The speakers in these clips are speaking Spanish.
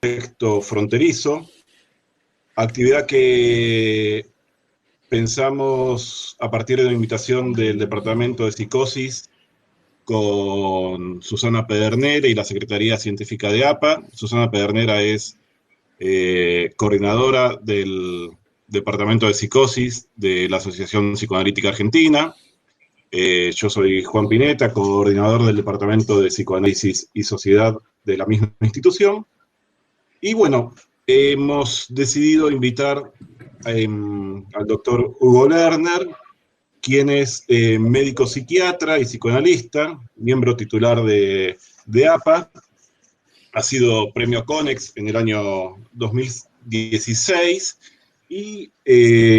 contexto fronterizo, actividad que pensamos a partir de una invitación del Departamento de Psicosis con Susana Pedernera y la Secretaría Científica de APA. Susana Pedernera es coordinadora del Departamento de Psicosis de la Asociación Psicoanalítica Argentina. Yo soy Juan Pineta, coordinador del Departamento de Psicoanálisis y Sociedad de la misma institución. Y bueno, hemos decidido invitar al doctor Hugo Lerner, quien es médico psiquiatra y psicoanalista, miembro titular de APA, ha sido premio CONEX en el año 2016 y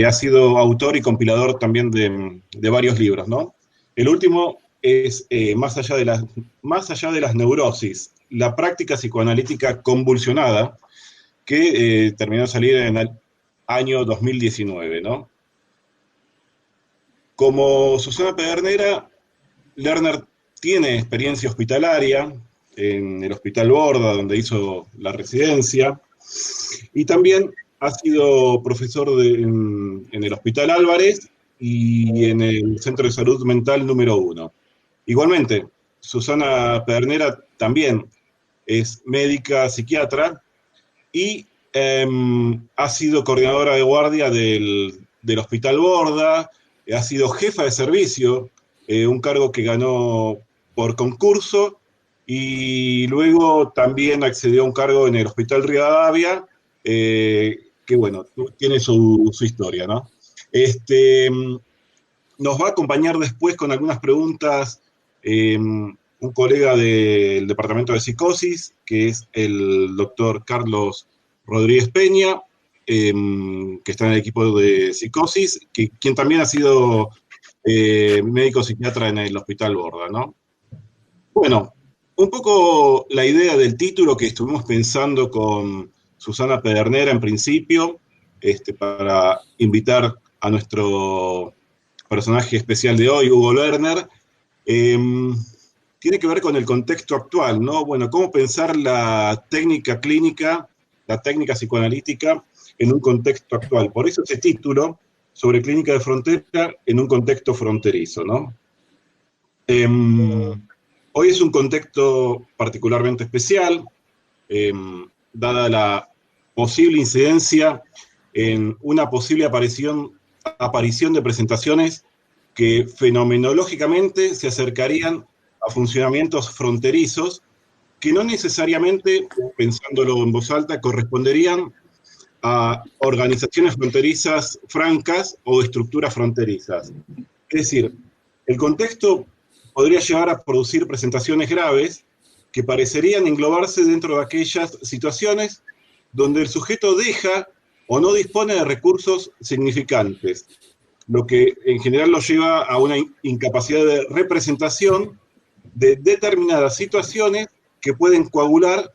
ha sido autor y compilador también de varios libros, ¿no? El último es más allá de las neurosis, la práctica psicoanalítica convulsionada, que terminó de salir en el año 2019, ¿no? Como Susana Pedernera, Lerner tiene experiencia hospitalaria en el Hospital Borda, donde hizo la residencia, y también ha sido profesor en el Hospital Álvarez y en el Centro de Salud Mental número 1. Igualmente, Susana Pedernera también es médica psiquiatra y ha sido coordinadora de guardia del Hospital Borda, ha sido jefa de servicio, un cargo que ganó por concurso, y luego también accedió a un cargo en el Hospital Rivadavia, que bueno, tiene su historia, ¿no? Nos va a acompañar después con algunas preguntas un colega del Departamento de Psicosis, que es el doctor Carlos Rodríguez Peña, que está en el equipo de Psicosis, quien también ha sido médico psiquiatra en el Hospital Borda, ¿no? Bueno, un poco la idea del título que estuvimos pensando con Susana Pedernera en principio, para invitar a nuestro personaje especial de hoy, Hugo Lerner, tiene que ver con el contexto actual, ¿no? Bueno, cómo pensar la técnica clínica, la técnica psicoanalítica en un contexto actual. Por eso ese título, sobre clínica de frontera en un contexto fronterizo, ¿no? Hoy es un contexto particularmente especial, eh, dada la posible incidencia en una posible aparición de presentaciones que fenomenológicamente se acercarían a funcionamientos fronterizos que no necesariamente, pensándolo en voz alta, corresponderían a organizaciones fronterizas francas o estructuras fronterizas. Es decir, el contexto podría llevar a producir presentaciones graves que parecerían englobarse dentro de aquellas situaciones donde el sujeto deja o no dispone de recursos significantes, lo que en general lo lleva a una incapacidad de representación de determinadas situaciones que pueden coagular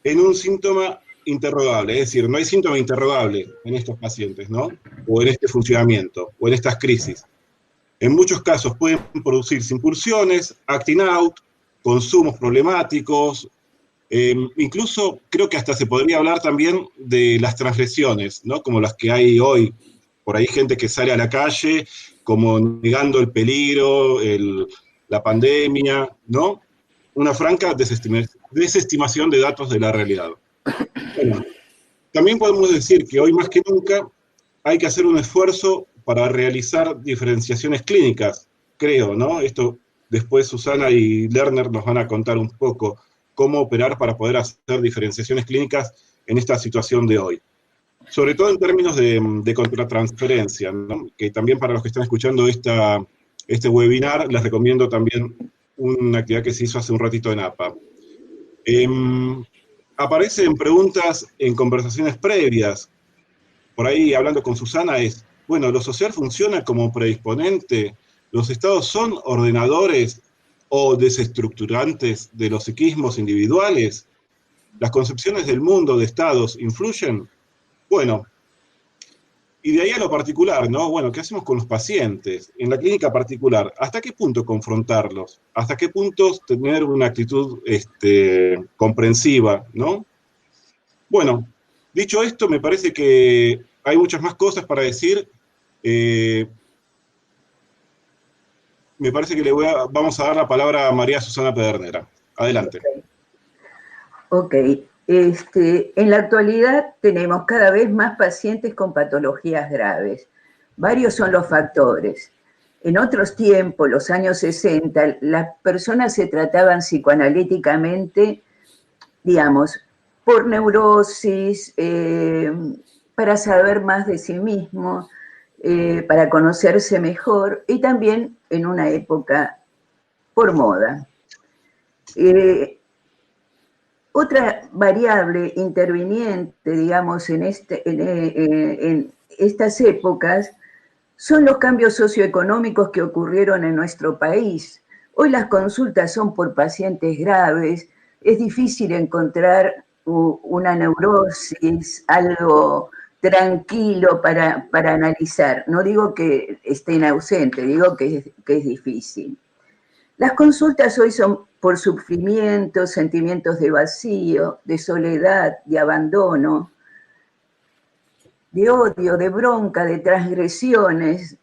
en un síntoma interrogable. Es decir, no hay síntoma interrogable en estos pacientes, ¿no? O en este funcionamiento, o en estas crisis. En muchos casos pueden producirse impulsiones, acting out, consumos problemáticos, incluso creo que hasta se podría hablar también de las transgresiones, ¿no? Como las que hay hoy. Por ahí gente que sale a la calle como negando el peligro, la pandemia, ¿no? Una franca desestimación de datos de la realidad. Bueno, también podemos decir que hoy más que nunca hay que hacer un esfuerzo para realizar diferenciaciones clínicas, creo, ¿no? Esto después Susana y Lerner nos van a contar un poco cómo operar para poder hacer diferenciaciones clínicas en esta situación de hoy. Sobre todo en términos de contratransferencia, ¿no? Que también para los que están escuchando este webinar, les recomiendo también una actividad que se hizo hace un ratito en APA. Aparecen preguntas en conversaciones previas, por ahí hablando con Susana es, bueno, ¿lo social funciona como predisponente? ¿Los estados son ordenadores o desestructurantes de los psiquismos individuales? ¿Las concepciones del mundo de estados influyen? Bueno, y de ahí a lo particular, ¿no? Bueno, ¿qué hacemos con los pacientes? En la clínica particular, ¿hasta qué punto confrontarlos? ¿Hasta qué punto tener una actitud comprensiva, ¿no? Bueno, dicho esto, me parece que hay muchas más cosas para decir. Eh, Me parece que vamos a dar la palabra a María Susana Pedernera. Adelante. Ok, en la actualidad tenemos cada vez más pacientes con patologías graves. Varios son los factores. En otros tiempos, los años 60, las personas se trataban psicoanalíticamente, digamos, por neurosis, para saber más de sí mismo, para conocerse mejor y también en una época por moda. Otra variable interviniente, digamos, en estas épocas son los cambios socioeconómicos que ocurrieron en nuestro país. Hoy las consultas son por pacientes graves, es difícil encontrar una neurosis, algo tranquilo para analizar. No digo que estén ausentes, digo que es difícil. Las consultas hoy son por sufrimiento, sentimientos de vacío, de soledad, de abandono, de odio, de bronca, de transgresiones,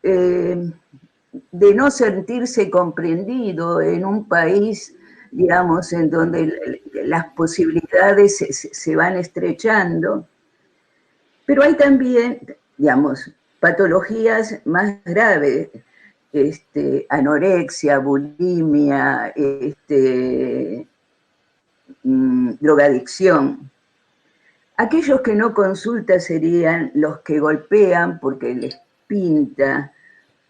de no sentirse comprendido en un país, digamos, en donde las posibilidades se van estrechando. Pero hay también, digamos, patologías más graves, anorexia, bulimia, drogadicción. Aquellos que no consultan serían los que golpean porque les pinta,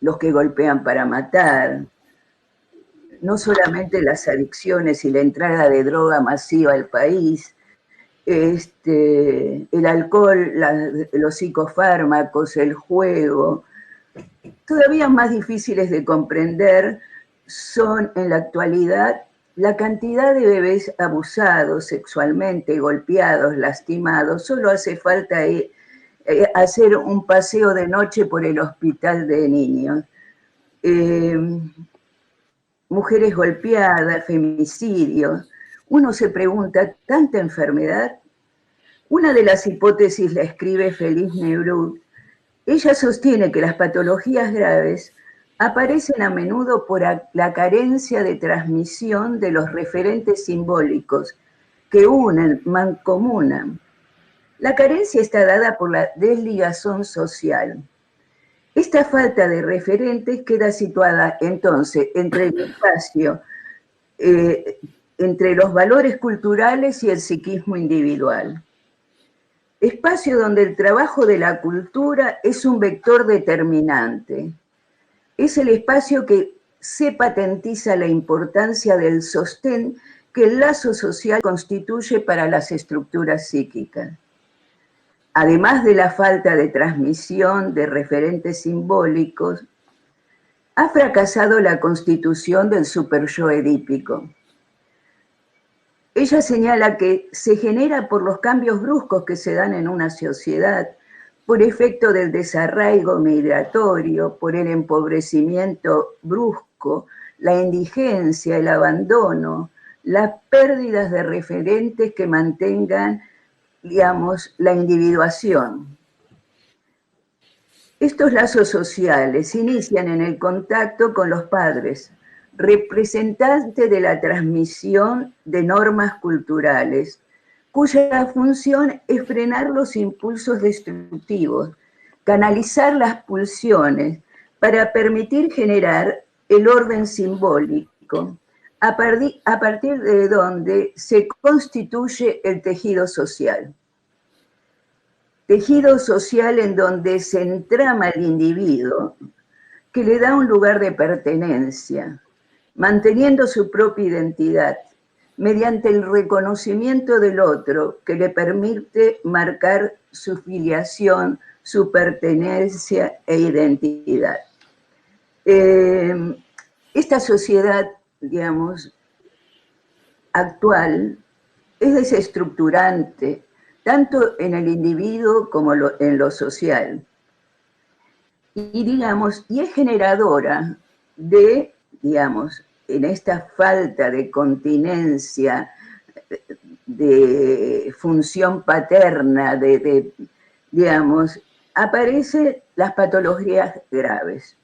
los que golpean para matar. No solamente las adicciones y la entrada de droga masiva al país, el alcohol, los psicofármacos, el juego. Todavía más difíciles de comprender son en la actualidad la cantidad de bebés abusados sexualmente, golpeados, lastimados. Solo hace falta hacer un paseo de noche por el hospital de niños. Mujeres golpeadas, femicidios. Uno se pregunta, ¿tanta enfermedad? Una de las hipótesis la escribe Felice Nebrut. Ella sostiene que las patologías graves aparecen a menudo por la carencia de transmisión de los referentes simbólicos que unen, mancomunan. La carencia está dada por la desligación social. Esta falta de referentes queda situada entonces entre el espacio, entre los valores culturales y el psiquismo individual. Espacio donde el trabajo de la cultura es un vector determinante. Es el espacio que se patentiza la importancia del sostén que el lazo social constituye para las estructuras psíquicas. Además de la falta de transmisión de referentes simbólicos, ha fracasado la constitución del superyo edípico. Ella señala que se genera por los cambios bruscos que se dan en una sociedad, por efecto del desarraigo migratorio, por el empobrecimiento brusco, la indigencia, el abandono, las pérdidas de referentes que mantengan, digamos, la individuación. Estos lazos sociales inician en el contacto con los padres, representantes de la transmisión de normas culturales, cuya función es frenar los impulsos destructivos, canalizar las pulsiones para permitir generar el orden simbólico, a partir de donde se constituye el tejido social. Tejido social en donde se entrama el individuo, que le da un lugar de pertenencia, manteniendo su propia identidad, mediante el reconocimiento del otro, que le permite marcar su filiación, su pertenencia e identidad. Esta sociedad, digamos, actual, es desestructurante, tanto en el individuo como en lo social. Y es generadora de, digamos, en esta falta de continencia de función paterna, digamos, aparecen las patologías graves.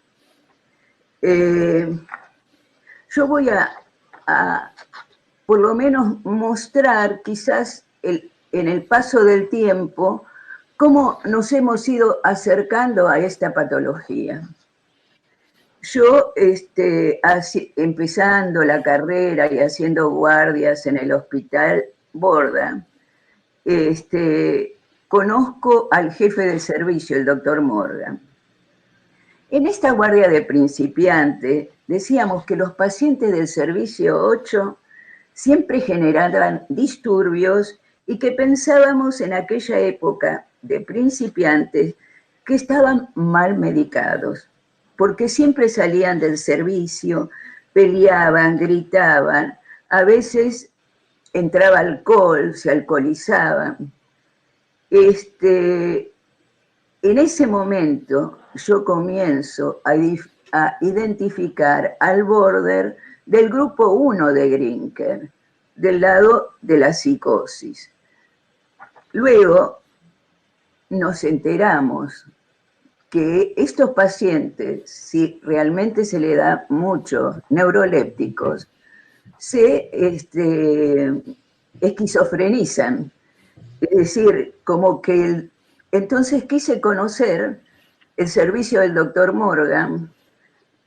Yo voy a por lo menos mostrar quizás en el paso del tiempo cómo nos hemos ido acercando a esta patología. Yo, empezando la carrera y haciendo guardias en el hospital Borda, conozco al jefe de servicio, el doctor Morgan. En esta guardia de principiante decíamos que los pacientes del servicio 8 siempre generaban disturbios y que pensábamos en aquella época de principiantes que estaban mal medicados, porque siempre salían del servicio, peleaban, gritaban, a veces entraba alcohol, se alcoholizaban. En ese momento yo comienzo a identificar al border del grupo 1 de Grinker, del lado de la psicosis. Luego nos enteramos que estos pacientes, si realmente se le da muchos neurolépticos, se esquizofrenizan. Es decir, como que entonces quise conocer el servicio del doctor Morgan.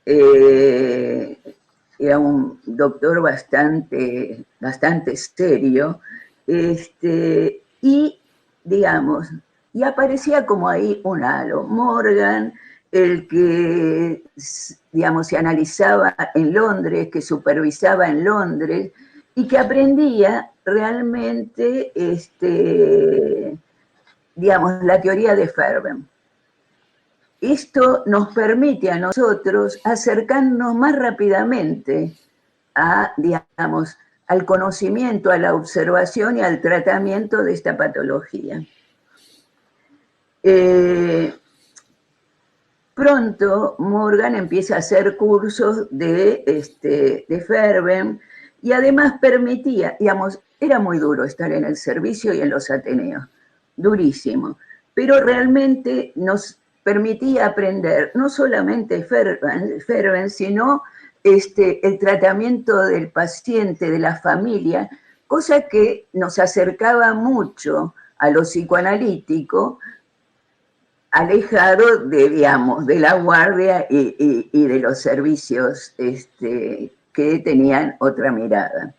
Era un doctor bastante serio, y digamos, y aparecía como ahí un halo. Morgan, el que, digamos, se analizaba en Londres, que supervisaba en Londres, y que aprendía realmente, digamos, la teoría de Ferben. Esto nos permite a nosotros acercarnos más rápidamente a, digamos, al conocimiento, a la observación y al tratamiento de esta patología. Pronto Morgan empieza a hacer cursos de Ferben y además permitía, digamos, era muy duro estar en el servicio y en los ateneos, durísimo, pero realmente nos permitía aprender no solamente Ferben, sino el tratamiento del paciente, de la familia, cosa que nos acercaba mucho a lo psicoanalítico, alejado de, digamos, de la guardia y de los servicios que tenían otra mirada.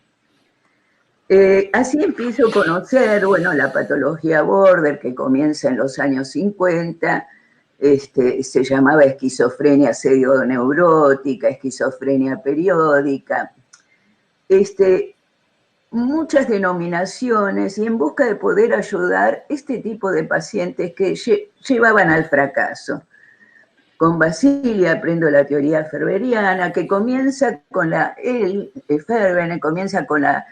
Así empiezo a conocer, bueno, la patología border, que comienza en los años 50, se llamaba esquizofrenia pseudoneurótica, esquizofrenia periódica, muchas denominaciones, y en busca de poder ayudar este tipo de pacientes que llevaban al fracaso. Con Basili aprendo la teoría ferberiana, que comienza con Ferben comienza con la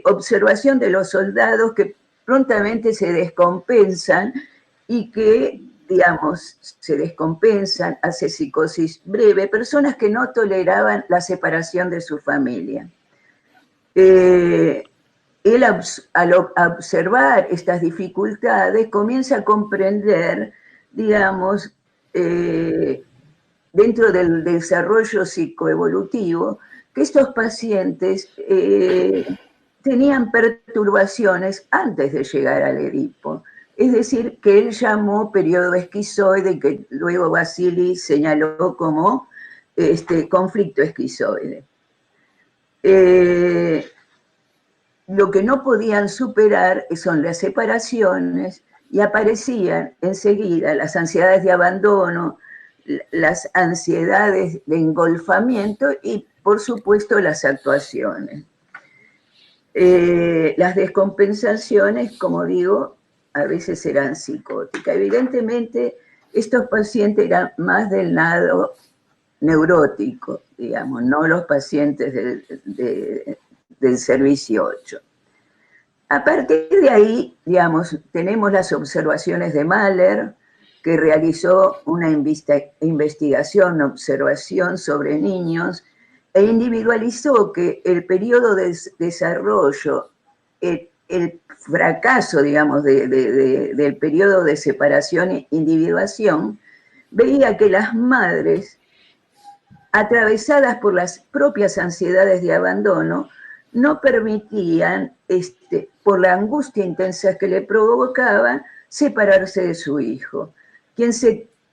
observación de los soldados que prontamente se descompensan y que, digamos, se descompensan, hace psicosis breve, personas que no toleraban la separación de su familia. Él, al observar estas dificultades, comienza a comprender, digamos, dentro del desarrollo psicoevolutivo, que estos pacientes tenían perturbaciones antes de llegar al Edipo. Es decir, que él llamó periodo esquizoide, que luego Basili señaló como conflicto esquizoide. Lo que no podían superar son las separaciones y aparecían enseguida las ansiedades de abandono, las ansiedades de engolfamiento y, por supuesto, las actuaciones. Las descompensaciones, como digo, a veces eran psicóticas. Evidentemente, estos pacientes eran más del lado neurótico, digamos, no los pacientes del servicio 8. A partir de ahí, digamos, tenemos las observaciones de Mahler, que realizó una investigación, observación sobre niños, e individualizó que el periodo de desarrollo el fracaso, digamos, del periodo de separación e individuación, veía que las madres, atravesadas por las propias ansiedades de abandono, no permitían, por la angustia intensa que le provocaba, separarse de su hijo,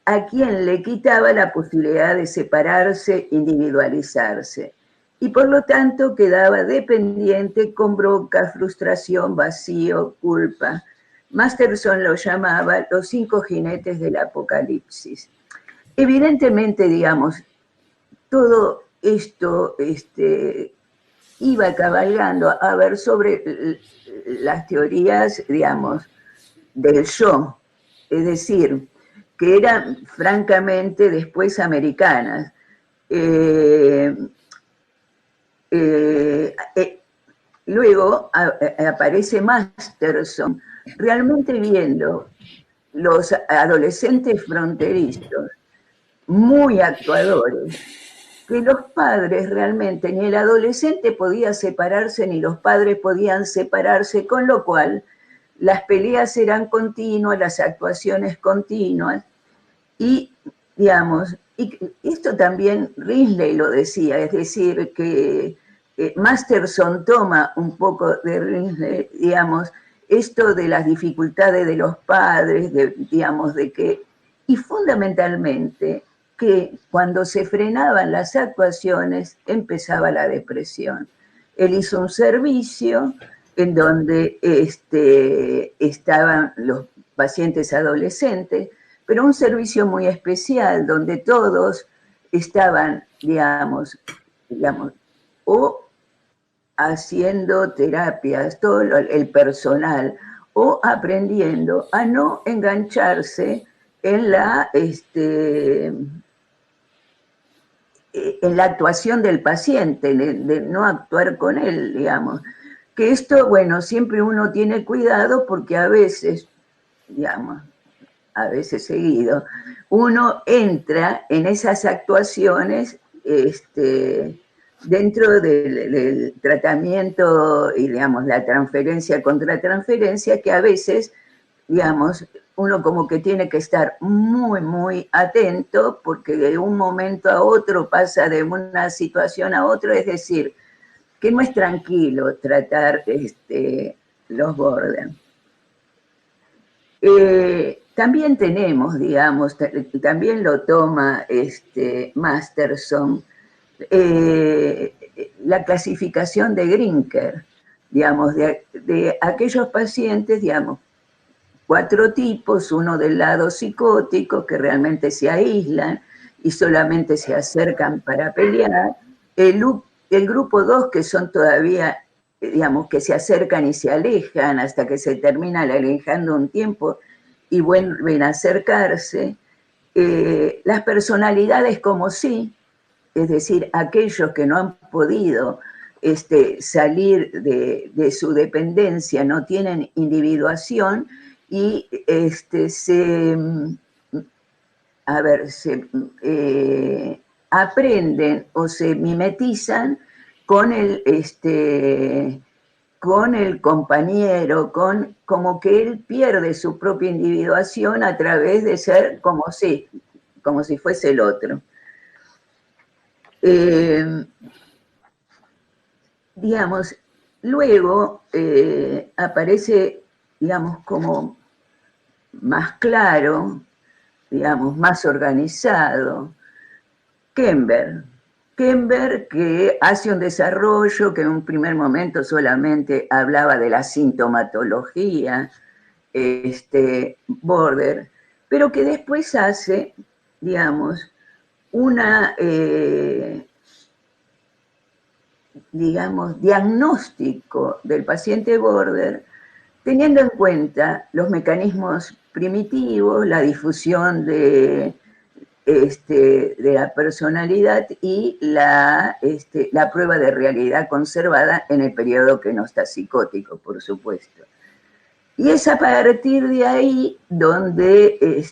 a quien le quitaba la posibilidad de separarse, individualizarse. Y por lo tanto quedaba dependiente con bronca, frustración, vacío, culpa. Masterson lo llamaba los 5 jinetes del apocalipsis. Evidentemente, digamos, todo esto iba cabalgando a ver sobre las teorías, digamos, del yo, es decir, que eran francamente después americanas. Luego aparece Masterson, realmente viendo los adolescentes fronterizos muy actuadores, que los padres realmente, ni el adolescente podía separarse, ni los padres podían separarse, con lo cual las peleas eran continuas, las actuaciones continuas, y, digamos, y esto también Risley lo decía, es decir, que Masterson toma un poco de Risley, digamos, esto de las dificultades de los padres, digamos, de que, y fundamentalmente, que cuando se frenaban las actuaciones empezaba la depresión. Él hizo un servicio en donde estaban los pacientes adolescentes, pero un servicio muy especial donde todos estaban, digamos, o haciendo terapias, todo el personal, o aprendiendo a no engancharse en la actuación del paciente, de no actuar con él, digamos. Que esto, bueno, siempre uno tiene cuidado porque a veces, digamos, a veces seguido, uno entra en esas actuaciones dentro del tratamiento y, digamos, la transferencia contra transferencia, que a veces, digamos, uno como que tiene que estar muy, muy atento porque de un momento a otro pasa de una situación a otra, es decir, que no es tranquilo tratar los border. También tenemos, digamos, también lo toma Masterson, la clasificación de Grinker, digamos, de aquellos pacientes, digamos, 4 tipos, uno del lado psicótico, que realmente se aíslan y solamente se acercan para pelear, el grupo 2, que son todavía, digamos, que se acercan y se alejan hasta que se termina alejando un tiempo y vuelven a acercarse, las personalidades como sí, es decir, aquellos que no han podido salir de su dependencia, no tienen individuación y aprenden o se mimetizan con con el compañero, como que él pierde su propia individuación a través de ser como si fuese el otro. Digamos, luego aparece, digamos, como más claro, digamos, más organizado, Kember, que hace un desarrollo que en un primer momento solamente hablaba de la sintomatología, border, pero que después hace, digamos, una, digamos, diagnóstico del paciente border, teniendo en cuenta los mecanismos primitivos, la difusión de la personalidad y la prueba de realidad conservada en el periodo que no está psicótico, por supuesto. Y es a partir de ahí donde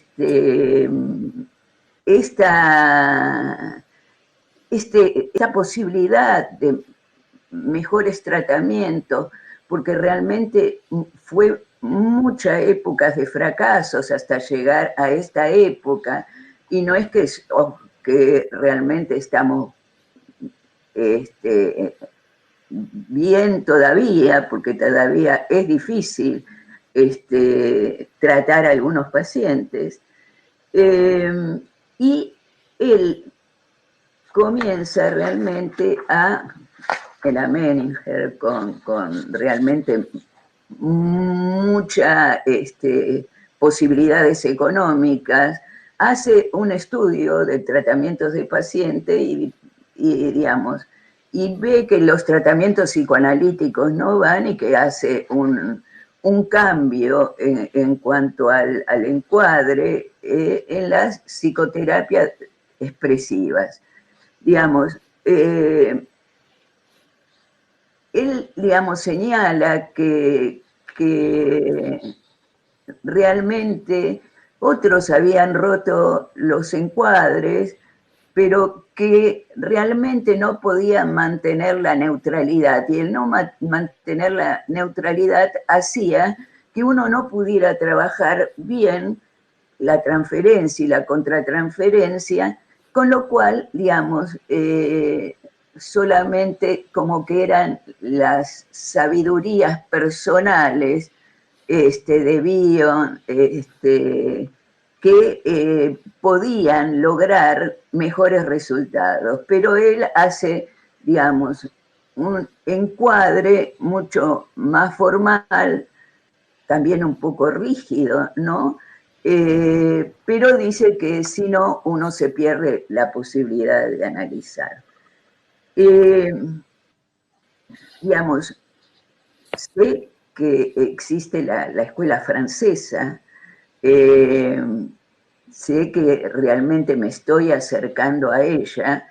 esta posibilidad de mejores tratamientos porque realmente fue muchas épocas de fracasos hasta llegar a esta época, y no es que realmente estamos bien todavía, porque todavía es difícil tratar a algunos pacientes. Y él comienza realmente el Ameninger con realmente muchas posibilidades económicas, hace un estudio de tratamientos de pacientes digamos, y ve que los tratamientos psicoanalíticos no van y que hace un cambio en cuanto al encuadre en las psicoterapias expresivas. Digamos, él, digamos, señala que realmente otros habían roto los encuadres, pero que realmente no podían mantener la neutralidad. Y el no mantener la neutralidad hacía que uno no pudiera trabajar bien la transferencia y la contratransferencia, con lo cual, digamos, solamente como que eran las sabidurías personales de Bion, que podían lograr mejores resultados. Pero él hace, digamos, un encuadre mucho más formal, también un poco rígido, ¿no? Pero dice que si no, uno se pierde la posibilidad de analizar. Digamos, sé que existe la escuela francesa, sé que realmente me estoy acercando a ella,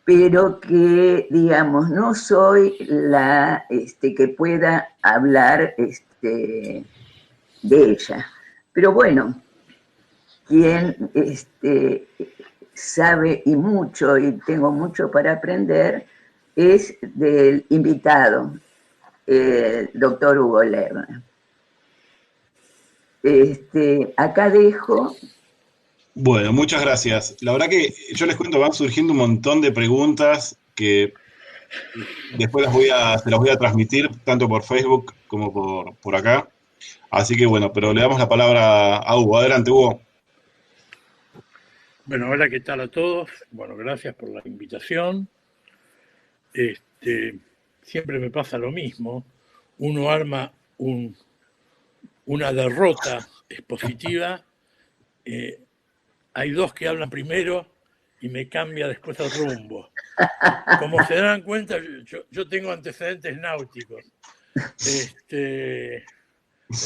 pero que, digamos, no soy la que pueda hablar de ella. Pero bueno, quien sabe y mucho, y tengo mucho para aprender, es del invitado, doctor Hugo Lerner. Acá dejo. Bueno, muchas gracias. La verdad que yo les cuento, van surgiendo un montón de preguntas que después se las voy a transmitir tanto por Facebook como por acá. Así que bueno, pero le damos la palabra a Hugo. Adelante, Hugo. Bueno, hola, ¿qué tal a todos? Bueno, gracias por la invitación. Siempre me pasa lo mismo. Uno arma una derrota expositiva. Hay dos que hablan primero y me cambia después el rumbo. Como se dan cuenta, yo tengo antecedentes náuticos. Le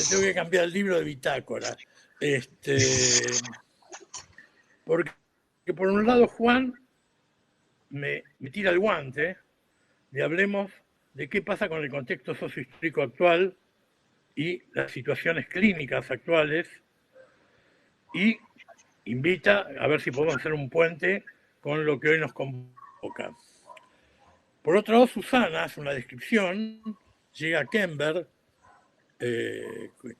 tengo que cambiar el libro de bitácora. Porque por un lado Juan me tira el guante y hablemos de qué pasa con el contexto sociohistórico actual y las situaciones clínicas actuales, y invita a ver si podemos hacer un puente con lo que hoy nos convoca. Por otro lado, Susana hace una descripción, llega a Kember,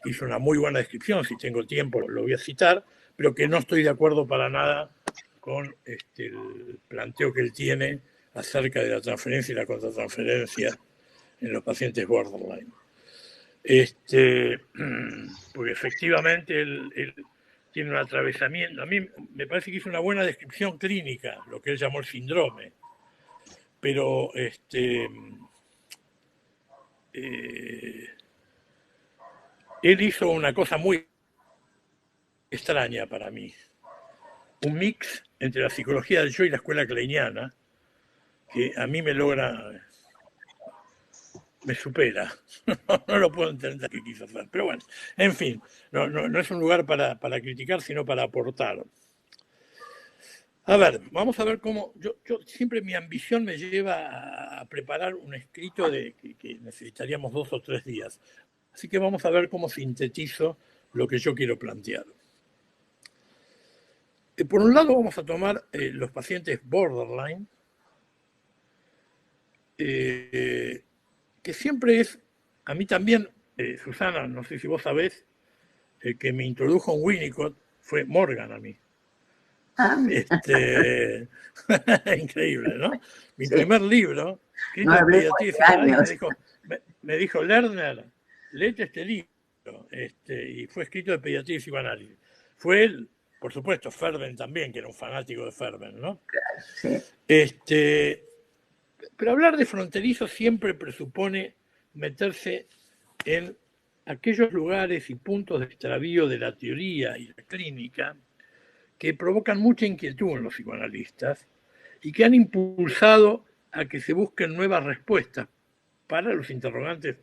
hizo una muy buena descripción, si tengo tiempo lo voy a citar, pero que no estoy de acuerdo para nada con el planteo que él tiene acerca de la transferencia y la contratransferencia en los pacientes borderline. Porque efectivamente él tiene un atravesamiento. A mí me parece que hizo una buena descripción clínica, lo que él llamó el síndrome, pero él hizo una cosa muy extraña para mí, un mix entre la psicología del yo y la escuela kleiniana, que a mí me supera. No lo puedo entender qué quiso hacer. Pero bueno, en fin, no es un lugar para criticar, sino para aportar. A ver, vamos a ver cómo. Yo siempre mi ambición me lleva a preparar un escrito que necesitaríamos 2 o 3 días. Así que vamos a ver cómo sintetizo lo que yo quiero plantear. Por un lado, vamos a tomar los pacientes borderline, que siempre es a mí también, Susana, no sé si vos sabés, el que me introdujo en Winnicott fue Morgan a mí. Increíble, ¿no? Mi Sí. primer libro, No escrito de hablemos pediatría y de psicoanálisis, años. me dijo Lerner, léete este libro, y fue escrito de pediatría y psicoanálisis. Fue él, por supuesto, Ferben también, que era un fanático de Ferben, ¿no? Sí, Pero hablar de fronterizos siempre presupone meterse en aquellos lugares y puntos de extravío de la teoría y la clínica que provocan mucha inquietud en los psicoanalistas y que han impulsado a que se busquen nuevas respuestas para los interrogantes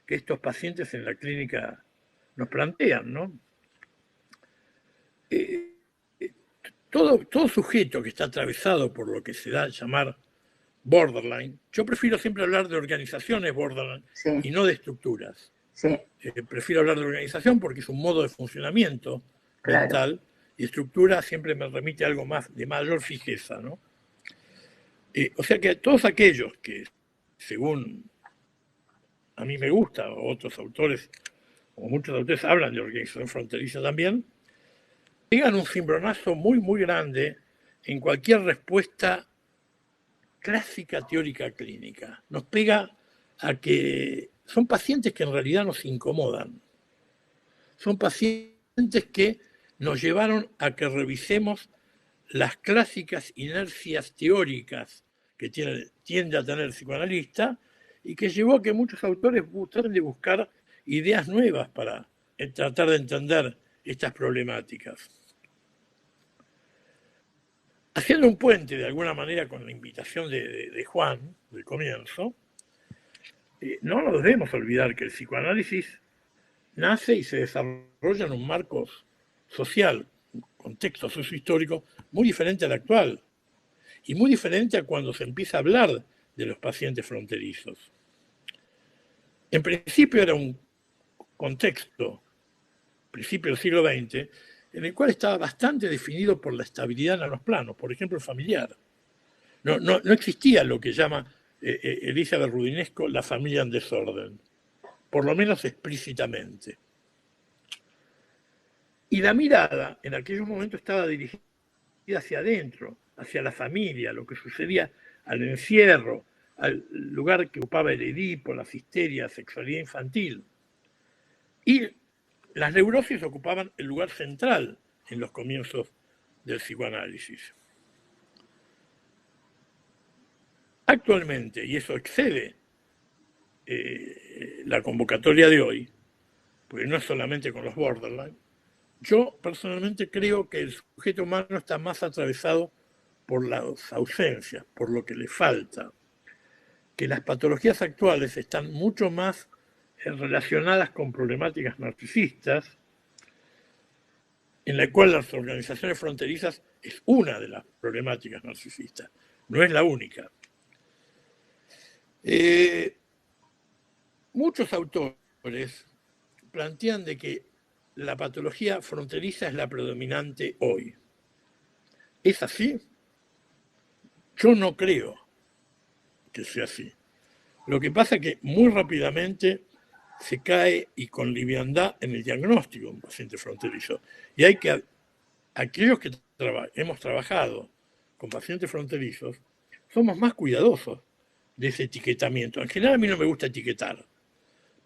que estos pacientes en la clínica nos plantean, ¿no? Todo sujeto que está atravesado por lo que se da a llamar borderline, yo prefiero siempre hablar de organizaciones borderline sí, y no de estructuras. sí, Prefiero hablar de organización porque es un modo de funcionamiento claro. mental, y estructura siempre me remite a algo más de mayor fijeza, ¿no? O sea que todos aquellos que, según a mí me gusta, o otros autores, o muchos autores hablan de organización fronteriza también, pegan un cimbronazo muy, muy grande en cualquier respuesta clásica teórica clínica. Nos pega a que son pacientes que en realidad nos incomodan. Son pacientes que nos llevaron a que revisemos las clásicas inercias teóricas que tiende a tener el psicoanalista y que llevó a que muchos autores traten de buscar ideas nuevas para tratar de entender estas problemáticas. Haciendo un puente de alguna manera con la invitación de Juan del comienzo, no nos debemos olvidar que el psicoanálisis nace y se desarrolla en un marco social, un contexto sociohistórico muy diferente al actual y muy diferente a cuando se empieza a hablar de los pacientes fronterizos. En principio era un contexto, principio del siglo XX, en el cual estaba bastante definido por la estabilidad en los planos, por ejemplo, el familiar. No existía lo que llama Elizabeth Rudinesco la familia en desorden, por lo menos explícitamente. Y la mirada en aquellos momentos estaba dirigida hacia adentro, hacia la familia, lo que sucedía al encierro, al lugar que ocupaba el Edipo, la histeria, sexualidad infantil. Y las neurosis ocupaban el lugar central en los comienzos del psicoanálisis. Actualmente, y eso excede la convocatoria de hoy, porque no es solamente con los borderline, yo personalmente creo que el sujeto humano está más atravesado por las ausencias, por lo que le falta, que las patologías actuales están mucho más relacionadas con problemáticas narcisistas, en la cual las organizaciones fronterizas es una de las problemáticas narcisistas, no es la única. Muchos autores plantean de que la patología fronteriza es la predominante hoy. ¿Es así? Yo no creo que sea así. Lo que pasa es que muy rápidamente se cae y con liviandad en el diagnóstico de un paciente fronterizo. Y hay que, aquellos que hemos trabajado con pacientes fronterizos, somos más cuidadosos de ese etiquetamiento. En general a mí no me gusta etiquetar,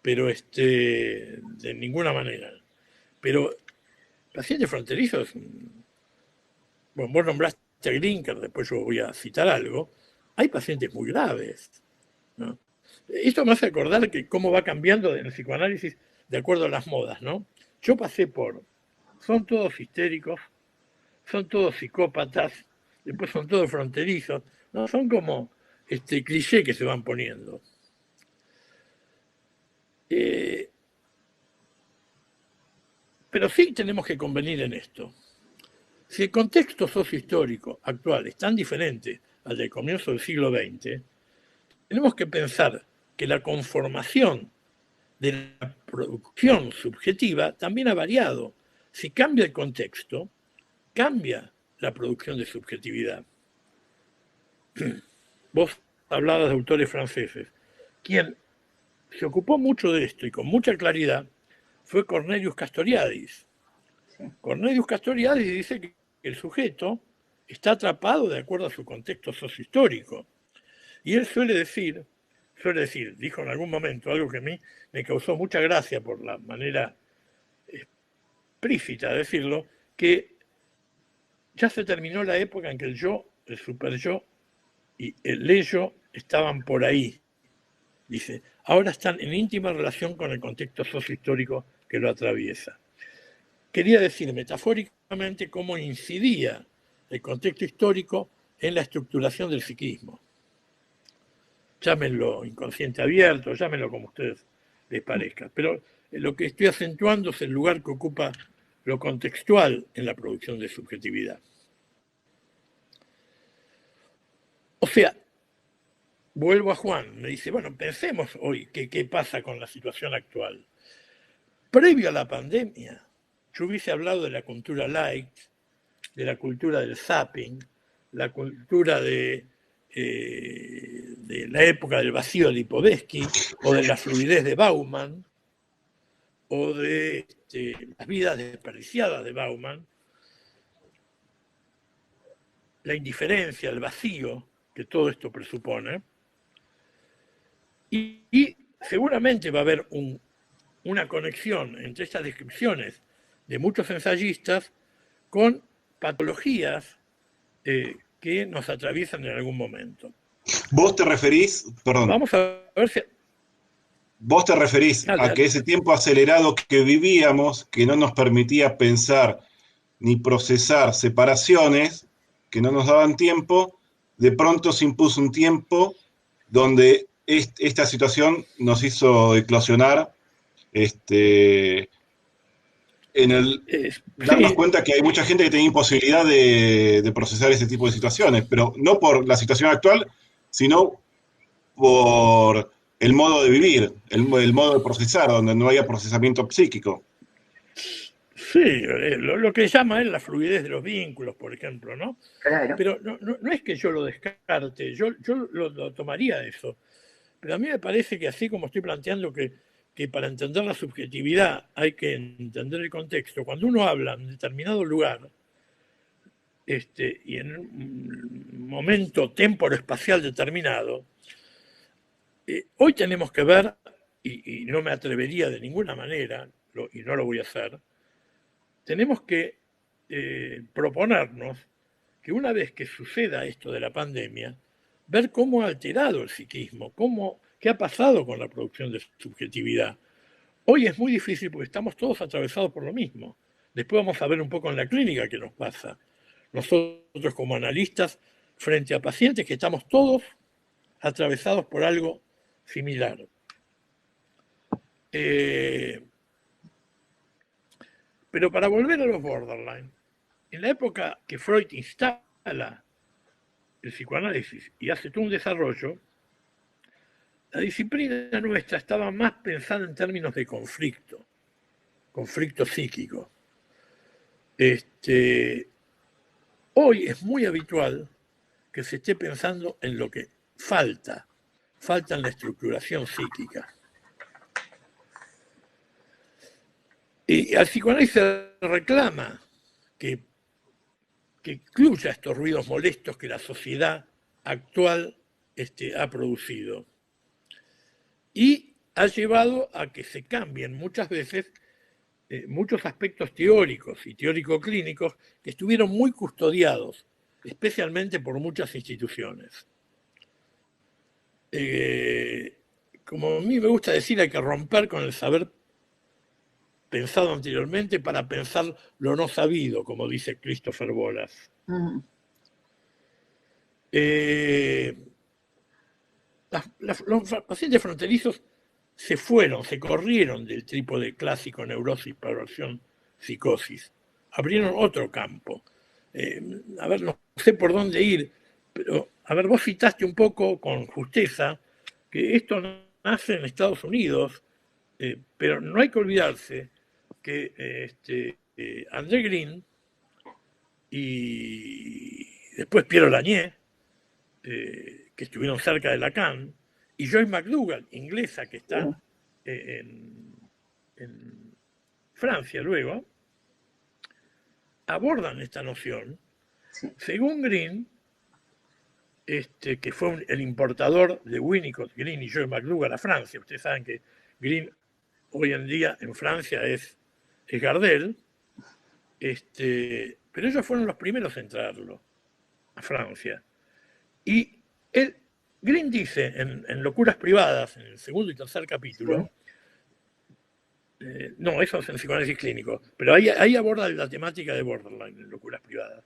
pero de ninguna manera. Pero pacientes fronterizos, bueno, vos nombraste a Grinker, después yo voy a citar algo, hay pacientes muy graves, ¿no? Esto me hace acordar que cómo va cambiando en el psicoanálisis de acuerdo a las modas, ¿no? Yo pasé por, son todos histéricos, son todos psicópatas, después son todos fronterizos, ¿no? Son como cliché que se van poniendo. Pero sí tenemos que convenir en esto. Si el contexto sociohistórico actual es tan diferente al del comienzo del siglo XX, tenemos que pensar que la conformación de la producción subjetiva también ha variado. Si cambia el contexto, cambia la producción de subjetividad. Vos hablabas de autores franceses. ¿Quién se ocupó mucho de esto y con mucha claridad fue Cornelius Castoriadis. Sí. Cornelius Castoriadis dice que el sujeto está atrapado de acuerdo a su contexto sociohistórico. Y él suele decir, dijo en algún momento algo que a mí me causó mucha gracia por la manera explícita de decirlo, que ya se terminó la época en que el yo, el superyo y el ello estaban por ahí. Dice, ahora están en íntima relación con el contexto sociohistórico que lo atraviesa. Quería decir metafóricamente cómo incidía el contexto histórico en la estructuración del psiquismo. Llámenlo inconsciente abierto, llámenlo como a ustedes les parezca. Pero lo que estoy acentuando es el lugar que ocupa lo contextual en la producción de subjetividad. O sea, vuelvo a Juan, me dice, bueno, pensemos hoy qué pasa con la situación actual. Previo a la pandemia, yo hubiese hablado de la cultura light, de la cultura del zapping, la cultura de la época del vacío de Lipovetsky, o de la fluidez de Bauman, o de las vidas desperdiciadas de Bauman, la indiferencia, el vacío que todo esto presupone. Y seguramente va a haber una conexión entre estas descripciones de muchos ensayistas con patologías que nos atraviesan en algún momento. Vos te referís, perdón, Vamos a ver si... vos te referís a que ese tiempo acelerado que vivíamos, que no nos permitía pensar ni procesar separaciones, que no nos daban tiempo, de pronto se impuso un tiempo donde esta situación nos hizo eclosionar darnos sí, cuenta que hay mucha gente que tenía imposibilidad de procesar ese tipo de situaciones, pero no por la situación actual, sino por el modo de vivir, el modo de procesar, donde no haya procesamiento psíquico. sí, lo que llama él la fluidez de los vínculos, por ejemplo, ¿no? Claro. Pero no es que yo lo descarte, yo lo tomaría eso. Pero a mí me parece que así como estoy planteando que para entender la subjetividad hay que entender el contexto, cuando uno habla en determinado lugar y en un momento temporo-espacial determinado, hoy tenemos que ver, y no me atrevería de ninguna manera, y no lo voy a hacer, tenemos que proponernos que una vez que suceda esto de la pandemia, ver cómo ha alterado el psiquismo, qué ha pasado con la producción de subjetividad. Hoy es muy difícil porque estamos todos atravesados por lo mismo. Después vamos a ver un poco en la clínica qué nos pasa. Nosotros como analistas, frente a pacientes que estamos todos atravesados por algo similar. Pero para volver a los borderline, en la época que Freud instala el psicoanálisis y hace todo un desarrollo, la disciplina nuestra estaba más pensada en términos de conflicto psíquico. Hoy es muy habitual que se esté pensando en lo que falta en la estructuración psíquica. Y al psicoanálisis se reclama que incluya estos ruidos molestos que la sociedad actual ha producido. Y ha llevado a que se cambien muchas veces muchos aspectos teóricos y teórico-clínicos que estuvieron muy custodiados, especialmente por muchas instituciones. Como a mí me gusta decir, hay que romper con el saber pensado anteriormente para pensar lo no sabido, como dice Christopher Bolas. Los pacientes fronterizos se corrieron del trípode clásico neurosis, perversión, psicosis. Abrieron otro campo. A ver, no sé por dónde ir, pero, a ver, vos citaste un poco con justeza que esto nace en Estados Unidos, pero no hay que olvidarse que André Green y después Piero Lanier, que estuvieron cerca de Lacan, y Joyce McDougall, inglesa, que está en Francia luego, abordan esta noción. Sí. Según Green, que fue el importador de Winnicott, Green y Joyce McDougall a Francia. Ustedes saben que Green hoy en día en Francia es Gardel, pero ellos fueron los primeros en traerlo a Francia. Y Green dice en Locuras Privadas, en el segundo y tercer capítulo, no, eso es en psicoanálisis clínico, pero ahí aborda la temática de borderline en Locuras Privadas.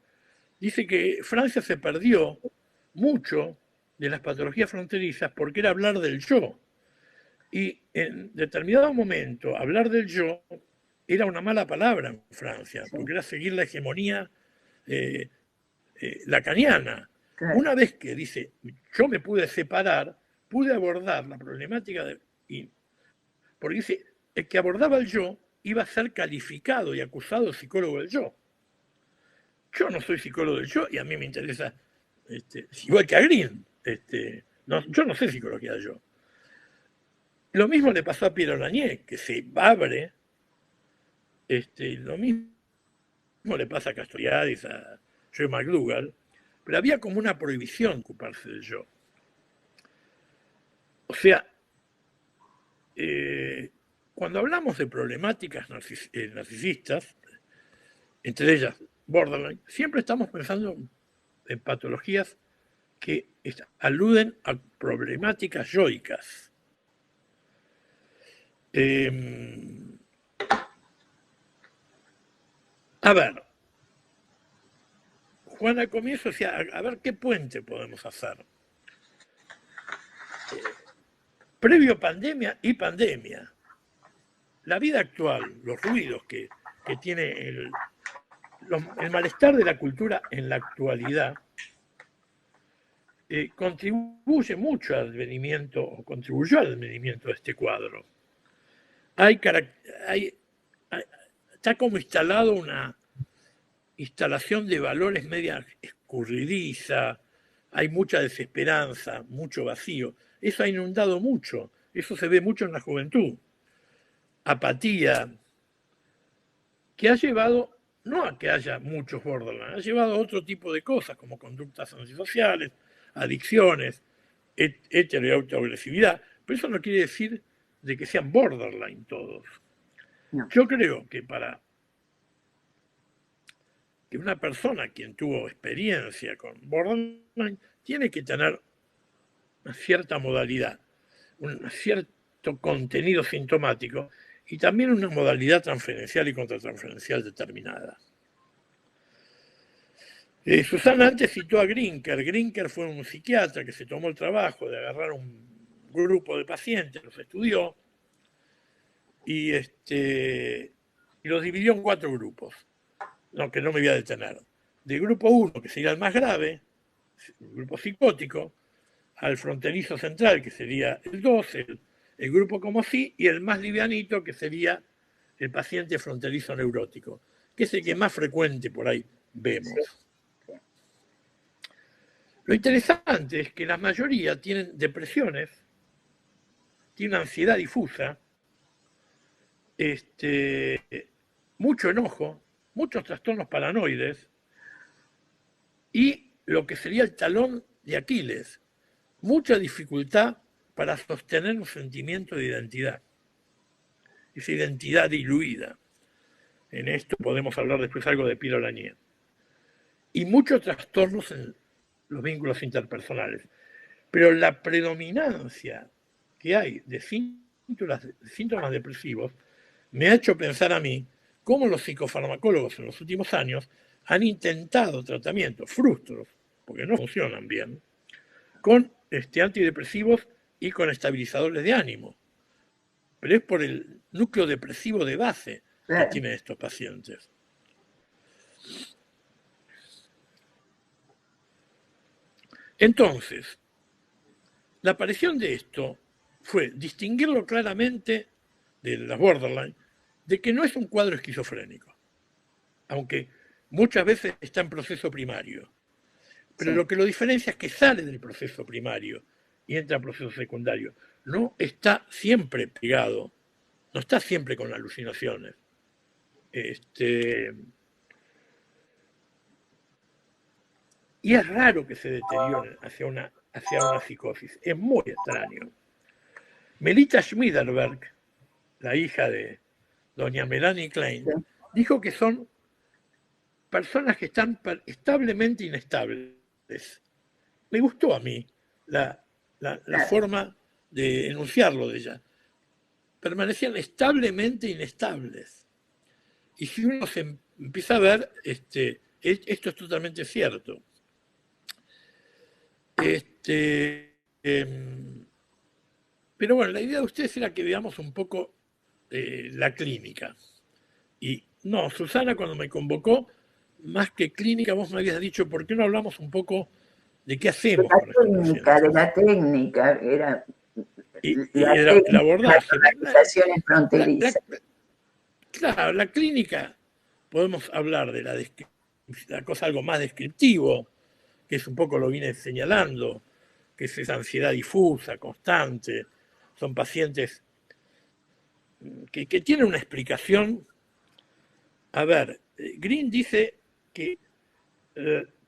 Dice que Francia se perdió mucho de las patologías fronterizas porque era hablar del yo. Y en determinado momento, hablar del yo era una mala palabra en Francia, porque era seguir la hegemonía lacaniana. Claro. Una vez que dice, yo me pude separar, pude abordar la problemática porque dice, el que abordaba el yo iba a ser calificado y acusado de psicólogo del yo. Yo no soy psicólogo del yo y a mí me interesa, igual que a Green, yo no sé psicología del yo. Lo mismo le pasó a Pierre Lanier, que se abre, lo mismo le pasa a Castoriadis, a Joe McDougall, pero había como una prohibición de ocuparse del yo. O sea, cuando hablamos de problemáticas narcisistas, entre ellas borderline, siempre estamos pensando en patologías que aluden a problemáticas yoicas. A ver, Juan al comienzo decía, a ver qué puente podemos hacer. Previo pandemia y pandemia, la vida actual, los ruidos que tiene el malestar de la cultura en la actualidad, contribuye mucho al advenimiento, o contribuyó al advenimiento de este cuadro. Está como instalado una instalación de valores media escurridiza, hay mucha desesperanza, mucho vacío. Eso ha inundado mucho, eso se ve mucho en la juventud. Apatía, que ha llevado, no a que haya muchos borderline, ha llevado a otro tipo de cosas, como conductas antisociales, adicciones, hetero y autoagresividad, pero eso no quiere decir de que sean borderline todos. No. Yo creo que para que una persona quien tuvo experiencia con borderline tiene que tener una cierta modalidad, un cierto contenido sintomático y también una modalidad transferencial y contratransferencial determinada. Susana antes citó a Grinker. Grinker fue un psiquiatra que se tomó el trabajo de agarrar un grupo de pacientes, los estudió y los dividió en 4 grupos, que no me voy a detener. De grupo 1, que sería el más grave, el grupo psicótico, al fronterizo central, que sería el 2, el grupo como sí, y el más livianito, que sería el paciente fronterizo neurótico, que es el que más frecuente por ahí vemos. Lo interesante es que la mayoría tienen depresiones, tienen ansiedad difusa, mucho enojo, muchos trastornos paranoides y lo que sería el talón de Aquiles, mucha dificultad para sostener un sentimiento de identidad, esa identidad diluida. En esto podemos hablar después algo de Pierre Lanier. Y muchos trastornos en los vínculos interpersonales. Pero la predominancia que hay de síntomas depresivos me ha hecho pensar a mí cómo los psicofarmacólogos en los últimos años han intentado tratamientos frustros, porque no funcionan bien, con antidepresivos y con estabilizadores de ánimo. Pero es por el núcleo depresivo de base que tienen estos pacientes. Entonces, la aparición de esto fue distinguirlo claramente de las borderline, de que no es un cuadro esquizofrénico, aunque muchas veces está en proceso primario. Pero sí, lo que lo diferencia es que sale del proceso primario y entra a proceso secundario. No está siempre pegado, no está siempre con alucinaciones. Y es raro que se deterioren hacia una psicosis. Es muy extraño. Melita Schmiderberg, la hija de doña Melanie Klein, dijo que son personas que están establemente inestables. Me gustó a mí la forma de enunciarlo de ella. Permanecían establemente inestables. Y si uno se empieza a ver, esto es totalmente cierto. Pero bueno, la idea de ustedes era que veamos un poco la clínica. Y no, Susana, cuando me convocó, más que clínica, vos me habías dicho, ¿por qué no hablamos un poco de qué hacemos con estos pacientes? De la técnica, era el abordaje. Organizaciones fronterizas. Claro, la clínica, podemos hablar de la cosa algo más descriptivo, que es un poco lo vine señalando, que es esa ansiedad difusa, constante. Son pacientes que tienen una explicación. A ver, Green dice que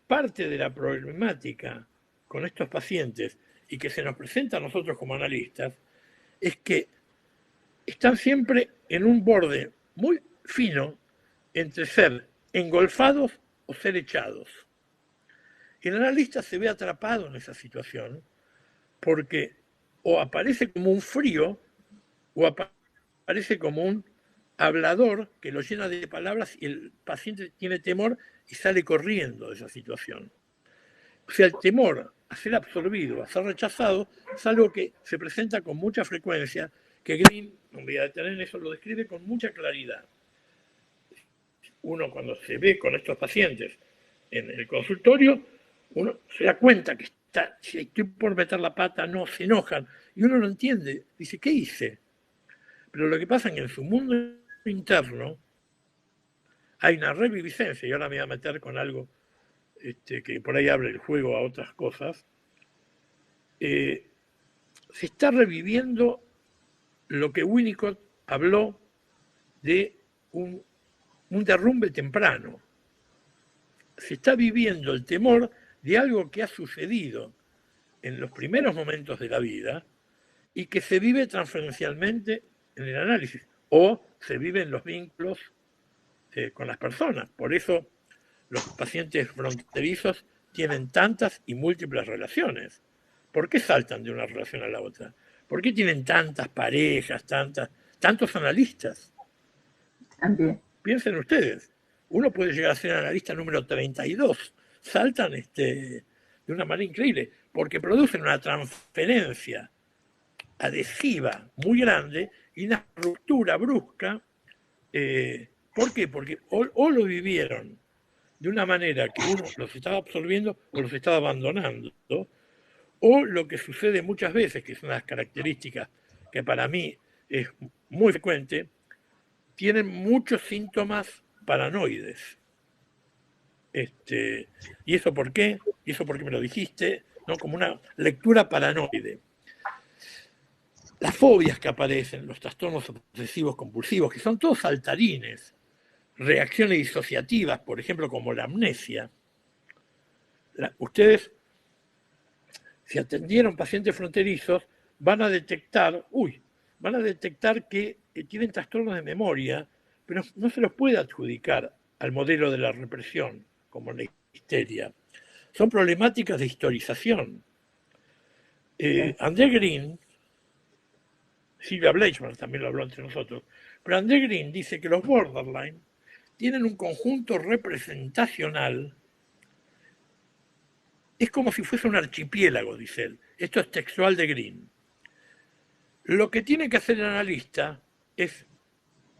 parte de la problemática con estos pacientes y que se nos presenta a nosotros como analistas es que están siempre en un borde muy fino entre ser engolfados o ser echados. El analista se ve atrapado en esa situación porque o aparece como un frío o aparece como un hablador que lo llena de palabras y el paciente tiene temor y sale corriendo de esa situación. O sea, el temor a ser absorbido, a ser rechazado, es algo que se presenta con mucha frecuencia, que Green, no voy a detener en eso, lo describe con mucha claridad. Uno cuando se ve con estos pacientes en el consultorio, uno se da cuenta que si estoy por meter la pata, no, se enojan, y uno no entiende, dice, ¿qué hice? Pero lo que pasa es que en su mundo interno hay una reviviscencia, y ahora me voy a meter con algo que por ahí abre el juego a otras cosas. Se está reviviendo lo que Winnicott habló de un derrumbe temprano. Se está viviendo el temor de algo que ha sucedido en los primeros momentos de la vida y que se vive transferencialmente en el análisis o se vive en los vínculos con las personas. Por eso los pacientes fronterizos tienen tantas y múltiples relaciones. ¿Por qué saltan de una relación a la otra? ¿Por qué tienen tantas parejas, tantos analistas? También. Piensen ustedes, uno puede llegar a ser analista número 32. Saltan de una manera increíble, porque producen una transferencia adhesiva muy grande y una ruptura brusca. ¿Por qué? Porque o lo vivieron de una manera que uno los estaba absorbiendo o los estaba abandonando, o lo que sucede muchas veces, que es una de las características que para mí es muy frecuente, tienen muchos síntomas paranoides. ¿Y eso por qué? ¿Y eso por qué me lo dijiste? ¿No? Como una lectura paranoide. Las fobias que aparecen, los trastornos obsesivos compulsivos, que son todos saltarines, reacciones disociativas, por ejemplo, como la amnesia. Ustedes, si atendieron pacientes fronterizos, van a detectar que tienen trastornos de memoria, pero no se los puede adjudicar al modelo de la represión, como la histeria. Son problemáticas de historización. André Green, Silvia Bleichmann también lo habló entre nosotros, pero André Green dice que los borderline tienen un conjunto representacional. Es como si fuese un archipiélago, dice él. Esto es textual de Green. Lo que tiene que hacer el analista es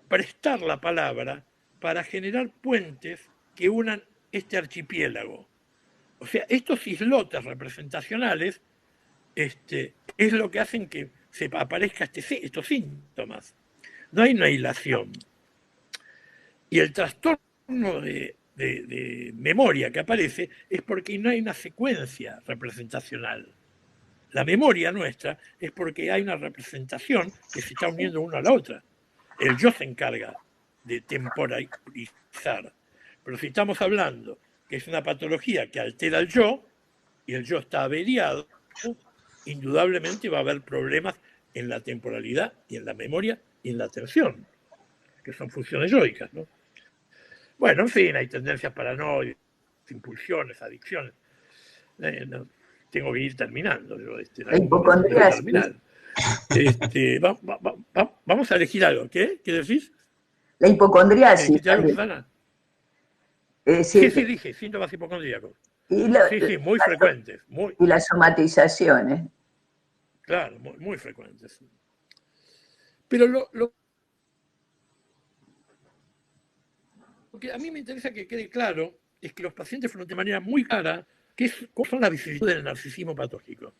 prestar la palabra para generar puentes que unan este archipiélago. O sea, estos islotes representacionales es lo que hacen que se aparezcan estos síntomas. No hay una hilación. Y el trastorno de memoria que aparece es porque no hay una secuencia representacional. La memoria nuestra es porque hay una representación que se está uniendo una a la otra. El yo se encarga de temporalizar. Pero si estamos hablando que es una patología que altera el yo, y el yo está averiado, indudablemente va a haber problemas en la temporalidad y en la memoria y en la atención, que son funciones yoicas, ¿no? Bueno, en fin, hay tendencias paranoicas, impulsiones, adicciones. No, tengo que ir terminando. Yo, en La algún momento tengo que hipocondriasis. terminar. Vamos a elegir algo. ¿Qué? ¿Qué decís? La hipocondriasis ¿Elegiste algo, también. Susana? Es Sí, decir, dije, síntomas hipocondríacos. y, Sí, muy frecuentes. y las somatizaciones. Claro, muy frecuentes. Pero lo que a mí me interesa que quede claro es que los pacientes fueron de manera muy clara cuáles son las vicisitudes del narcisismo patológico. O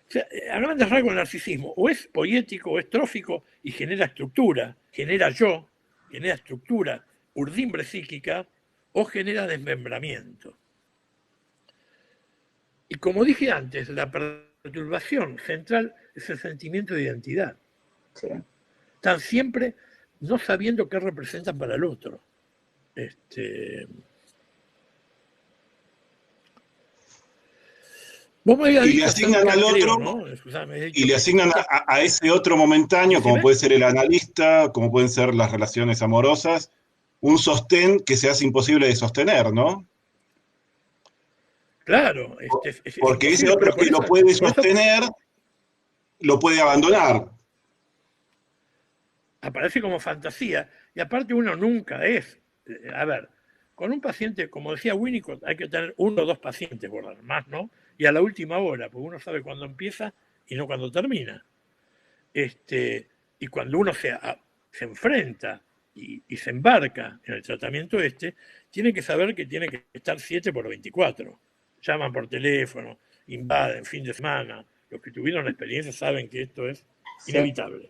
sea, a grandes rasgos el narcisismo o es poético o es trófico y genera estructura, genera yo, genera estructura, urdimbre psíquica o genera desmembramiento. Y como dije antes, la perturbación central es el sentimiento de identidad. Sí. Están siempre no sabiendo qué representan para el otro. Vos me habías Y le dicho asignan acerca, al creo, otro, ¿no? Me habías y dicho le asignan que a ese otro momentáneo, como ¿decime? puede ser el analista, como pueden ser las relaciones amorosas, un sostén que se hace imposible de sostener, ¿no? Claro, es Porque ese imposible, otro pero que lo puede sostener, lo puede abandonar. aparece como fantasía. Y aparte uno nunca es. A ver, con un paciente, como decía Winnicott, hay que tener uno o dos pacientes, Gordon, más, ¿no? Y a la última hora, porque uno sabe cuándo empieza y no cuándo termina. Y cuando uno se enfrenta y se embarca en el tratamiento tiene que saber que tiene que estar 7 por 24. Llaman por teléfono, invaden fin de semana. Los que tuvieron la experiencia saben que esto es inevitable.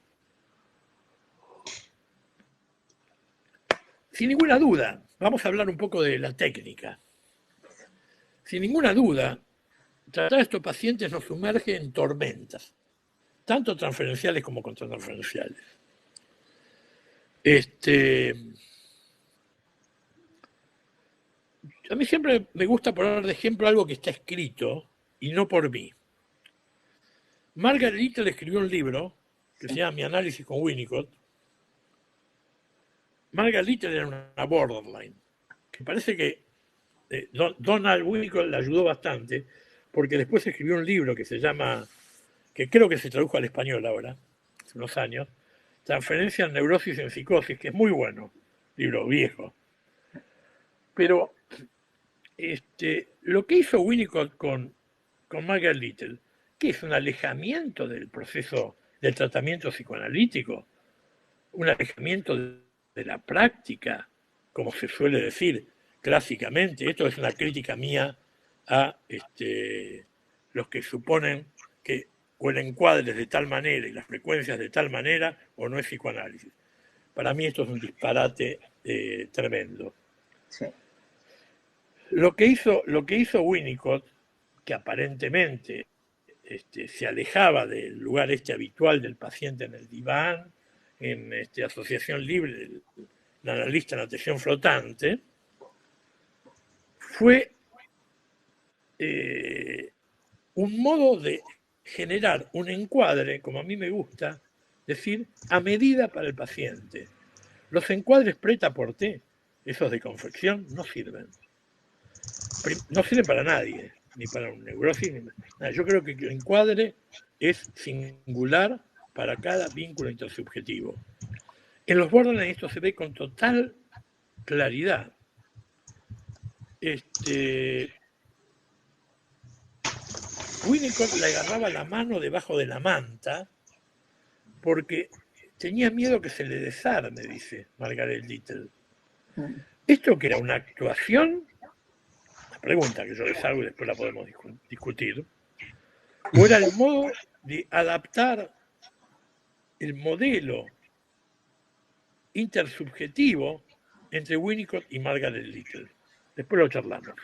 Sin ninguna duda, vamos a hablar un poco de la técnica. Sin ninguna duda, tratar a estos pacientes nos sumerge en tormentas, tanto transferenciales como contratransferenciales. A mí siempre me gusta poner de ejemplo algo que está escrito y no por mí. Margaret Little escribió un libro que se llama Mi análisis con Winnicott. Margaret Little era una borderline, que parece que Donald Winnicott le ayudó bastante, porque después escribió un libro que se llama, que creo que se tradujo al español ahora, hace unos años, Transferencia en Neurosis en Psicosis, que es muy bueno, libro viejo. Pero lo que hizo Winnicott con Margaret Little, que es un alejamiento del proceso del tratamiento psicoanalítico, un alejamiento de la práctica, como se suele decir clásicamente. Esto es una crítica mía a los que suponen que o el encuadre es de tal manera y las frecuencias de tal manera o no es psicoanálisis. Para mí esto es un disparate tremendo. Sí. Lo que hizo Winnicott, que aparentemente se alejaba del lugar habitual del paciente en el diván, en asociación libre del analista en atención flotante, fue un modo de generar un encuadre, como a mí me gusta, decir, a medida para el paciente. Los encuadres prêt-à-porter, esos de confección, no sirven. No sirven para nadie, ni para un neurosis, ni nada. Yo creo que el encuadre es singular para cada vínculo intersubjetivo. En los borderline esto se ve con total claridad. Winnicott le agarraba la mano debajo de la manta porque tenía miedo que se le desarme, dice Margaret Little. ¿Esto que era una actuación? Una pregunta que yo les hago y después la podemos discutir. ¿O era el modo de adaptar el modelo intersubjetivo entre Winnicott y Margaret Little? Después lo charlamos.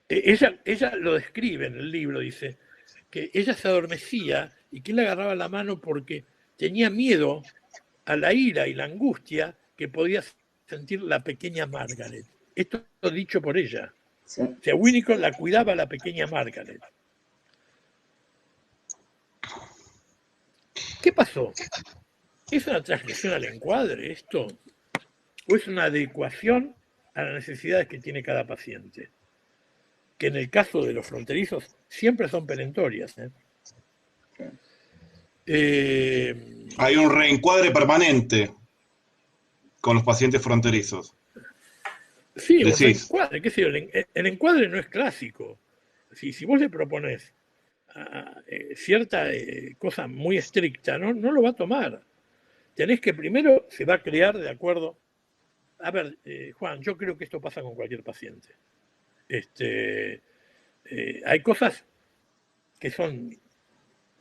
Ella lo describe en el libro, dice que ella se adormecía y que él le agarraba la mano porque tenía miedo a la ira y la angustia que podía sentir la pequeña Margaret. Esto dicho por ella. Sí. O sea, Winnicott la cuidaba a la pequeña Margaret. ¿Qué pasó? ¿Es una transgresión al encuadre esto? ¿O es una adecuación a las necesidades que tiene cada paciente? Que en el caso de los fronterizos siempre son perentorias. Hay un reencuadre permanente con los pacientes fronterizos. Sí, un reencuadre. ¿Qué sé yo? El encuadre no es clásico. Si vos le proponés cierta cosa muy estricta, no lo va a tomar. Tenés que primero se va a crear de acuerdo. A ver, Juan, yo creo que esto pasa con cualquier paciente. Hay cosas que son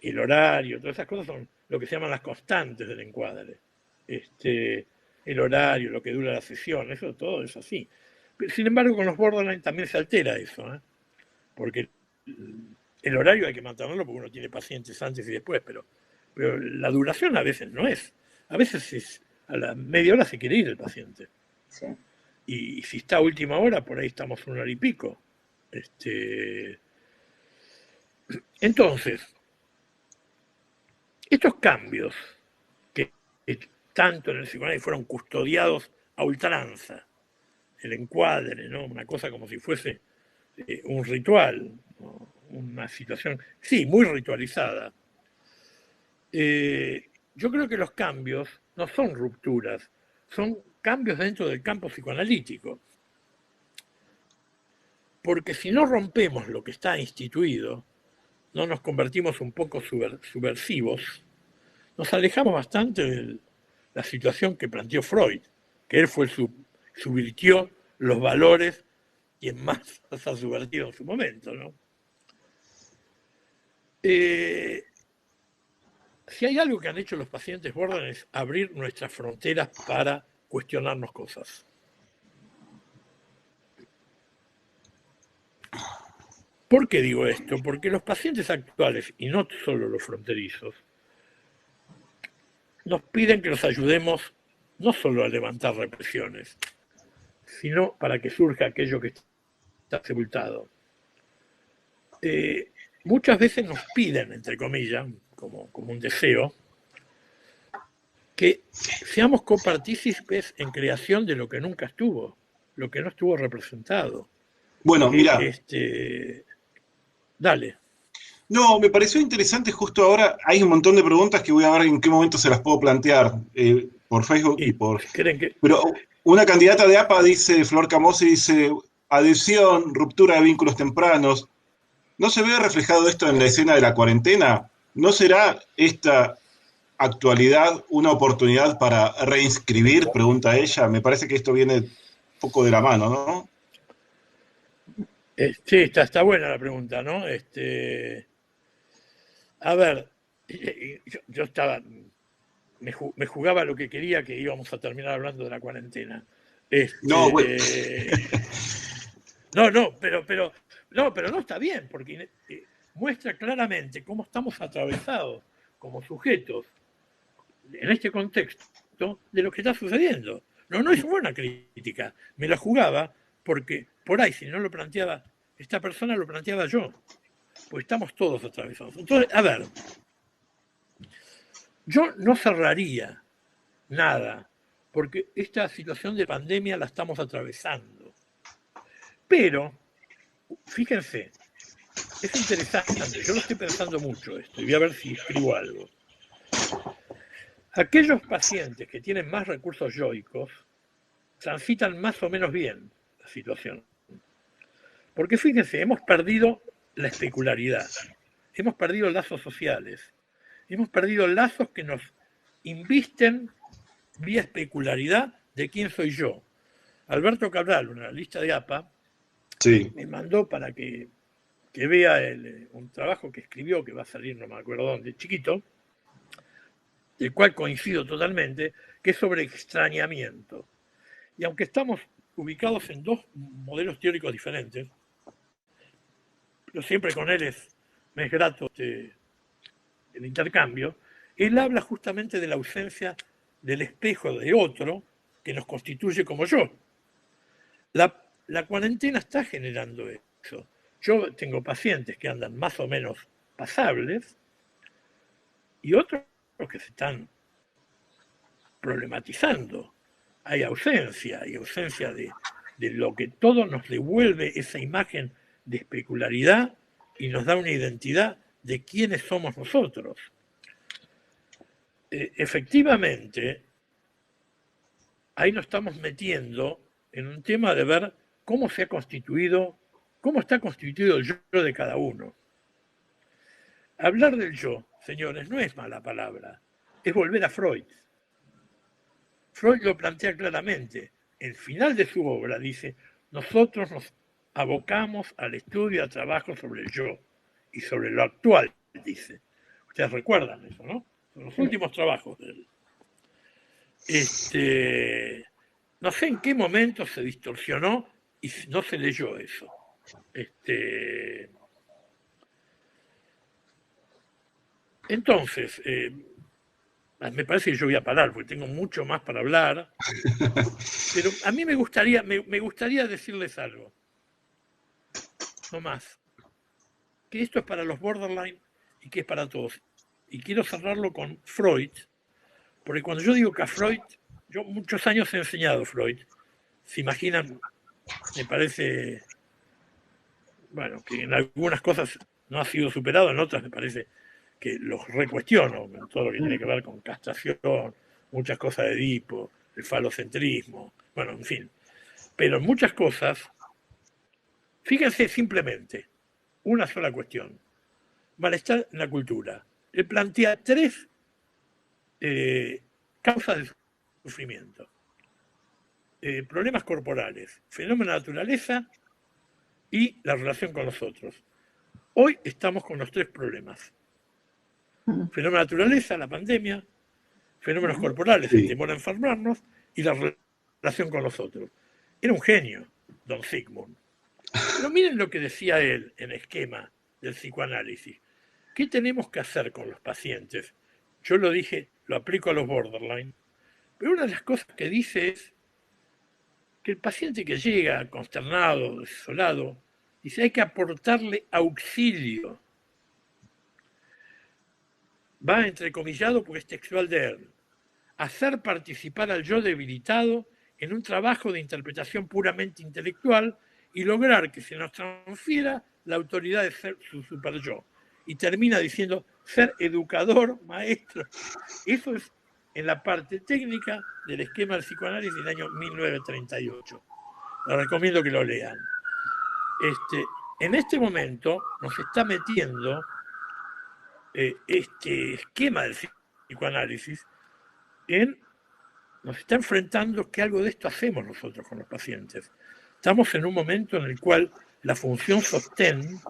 el horario, todas esas cosas son lo que se llaman las constantes del encuadre. El horario, lo que dura la sesión, eso todo es así. Pero, sin embargo, con los borderline también se altera eso, porque el horario hay que mantenerlo porque uno tiene pacientes antes y después, pero la duración a veces no es. A veces a la media hora se quiere ir el paciente. Sí. Y si está a última hora, por ahí estamos 1 hora y pico. Entonces, estos cambios que tanto en el psicoanálisis fueron custodiados a ultranza, el encuadre, ¿no? Una cosa como si fuese un ritual, ¿no? Una situación, sí, muy ritualizada. Yo creo que los cambios no son rupturas, son cambios dentro del campo psicoanalítico. Porque si no rompemos lo que está instituido, no nos convertimos un poco subversivos, nos alejamos bastante de la situación que planteó Freud, que él fue subvirtió los valores quien más los ha subvertido en su momento, ¿no? Si hay algo que han hecho los pacientes borderline es abrir nuestras fronteras para cuestionarnos cosas. ¿Por qué digo esto? Porque los pacientes actuales, y no solo los fronterizos, nos piden que los ayudemos no solo a levantar represiones, sino para que surja aquello que está sepultado. Muchas veces nos piden, entre comillas, como un deseo, que seamos copartícipes en creación de lo que nunca estuvo, lo que no estuvo representado. Bueno, mira. Dale. No, me pareció interesante justo ahora. Hay un montón de preguntas que voy a ver en qué momento se las puedo plantear por Facebook y por... Pero una candidata de APA dice, Flor Camosi dice, adhesión, ruptura de vínculos tempranos. ¿No se ve reflejado esto en la escena de la cuarentena? ¿No será esta actualidad una oportunidad para reinscribir? Pregunta ella. Me parece que esto viene un poco de la mano, ¿no? Sí, está buena la pregunta, ¿no? A ver, yo estaba, me jugaba lo que quería, que íbamos a terminar hablando de la cuarentena. No, bueno. Pero no está bien, porque muestra claramente cómo estamos atravesados como sujetos en este contexto de lo que está sucediendo. No es buena crítica, me la jugaba porque por ahí, si no lo planteaba esta persona, lo planteaba yo, pues estamos todos atravesados. Entonces, a ver, yo no cerraría nada, porque esta situación de pandemia la estamos atravesando. Pero, fíjense, es interesante, yo lo estoy pensando mucho esto, y voy a ver si escribo algo. Aquellos pacientes que tienen más recursos yoicos transitan más o menos bien la situación. Porque fíjense, hemos perdido la especularidad, hemos perdido lazos sociales, hemos perdido lazos que nos invisten vía especularidad de quién soy yo. Alberto Cabral, una lista de APA, sí, me mandó para que vea un trabajo que escribió, que va a salir, no me acuerdo dónde, chiquito, del cual coincido totalmente, que es sobre extrañamiento. Y aunque estamos ubicados en dos modelos teóricos diferentes, yo siempre con él me es grato el intercambio, él habla justamente de la ausencia del espejo de otro que nos constituye como yo. La cuarentena está generando eso. Yo tengo pacientes que andan más o menos pasables y otros que se están problematizando. Hay ausencia de lo que todo nos devuelve esa imagen de especularidad y nos da una identidad de quiénes somos nosotros. Efectivamente, ahí nos estamos metiendo en un tema de ver cómo está constituido el yo de cada uno. Hablar del yo, señores, no es mala palabra, es volver a Freud. Freud lo plantea claramente. El final de su obra dice, nosotros nos abocamos al estudio y al trabajo sobre el yo y sobre lo actual, dice. Ustedes recuerdan eso, ¿no? Son los últimos trabajos de él. No sé en qué momento se distorsionó y no se leyó eso. Entonces, me parece que yo voy a parar porque tengo mucho más para hablar, pero a mí me gustaría decirles algo, no más, que esto es para los borderline y que es para todos. Y quiero cerrarlo con Freud, porque cuando yo digo que a Freud, yo muchos años he enseñado Freud, se imaginan, me parece, bueno, que en algunas cosas no ha sido superado, en otras me parece que los recuestiono, en todo lo que tiene que ver con castración, muchas cosas de Edipo, el falocentrismo, bueno, en fin. Pero en muchas cosas, fíjense simplemente, una sola cuestión, malestar en la cultura. Él plantea 3 causas de sufrimiento. Problemas corporales, fenómeno de naturaleza y la relación con los otros. Hoy estamos con los 3 problemas. Fenómeno de naturaleza, la pandemia, fenómenos corporales, el temor a enfermarnos y la relación con los otros. Era un genio, don Sigmund. Pero miren lo que decía él en esquema del psicoanálisis. ¿Qué tenemos que hacer con los pacientes? Yo lo dije, lo aplico a los borderline, pero una de las cosas que dice es que el paciente que llega consternado, desolado, dice hay que aportarle auxilio. Va entrecomillado porque es textual de él. Hacer participar al yo debilitado en un trabajo de interpretación puramente intelectual y lograr que se nos transfiera la autoridad de ser su super yo. Y termina diciendo ser educador, maestro. Eso es en la parte técnica del esquema del psicoanálisis del año 1938. Les recomiendo que lo lean. En este momento nos está metiendo este esquema del psicoanálisis nos está enfrentando que algo de esto hacemos nosotros con los pacientes. Estamos en un momento en el cual la función sostén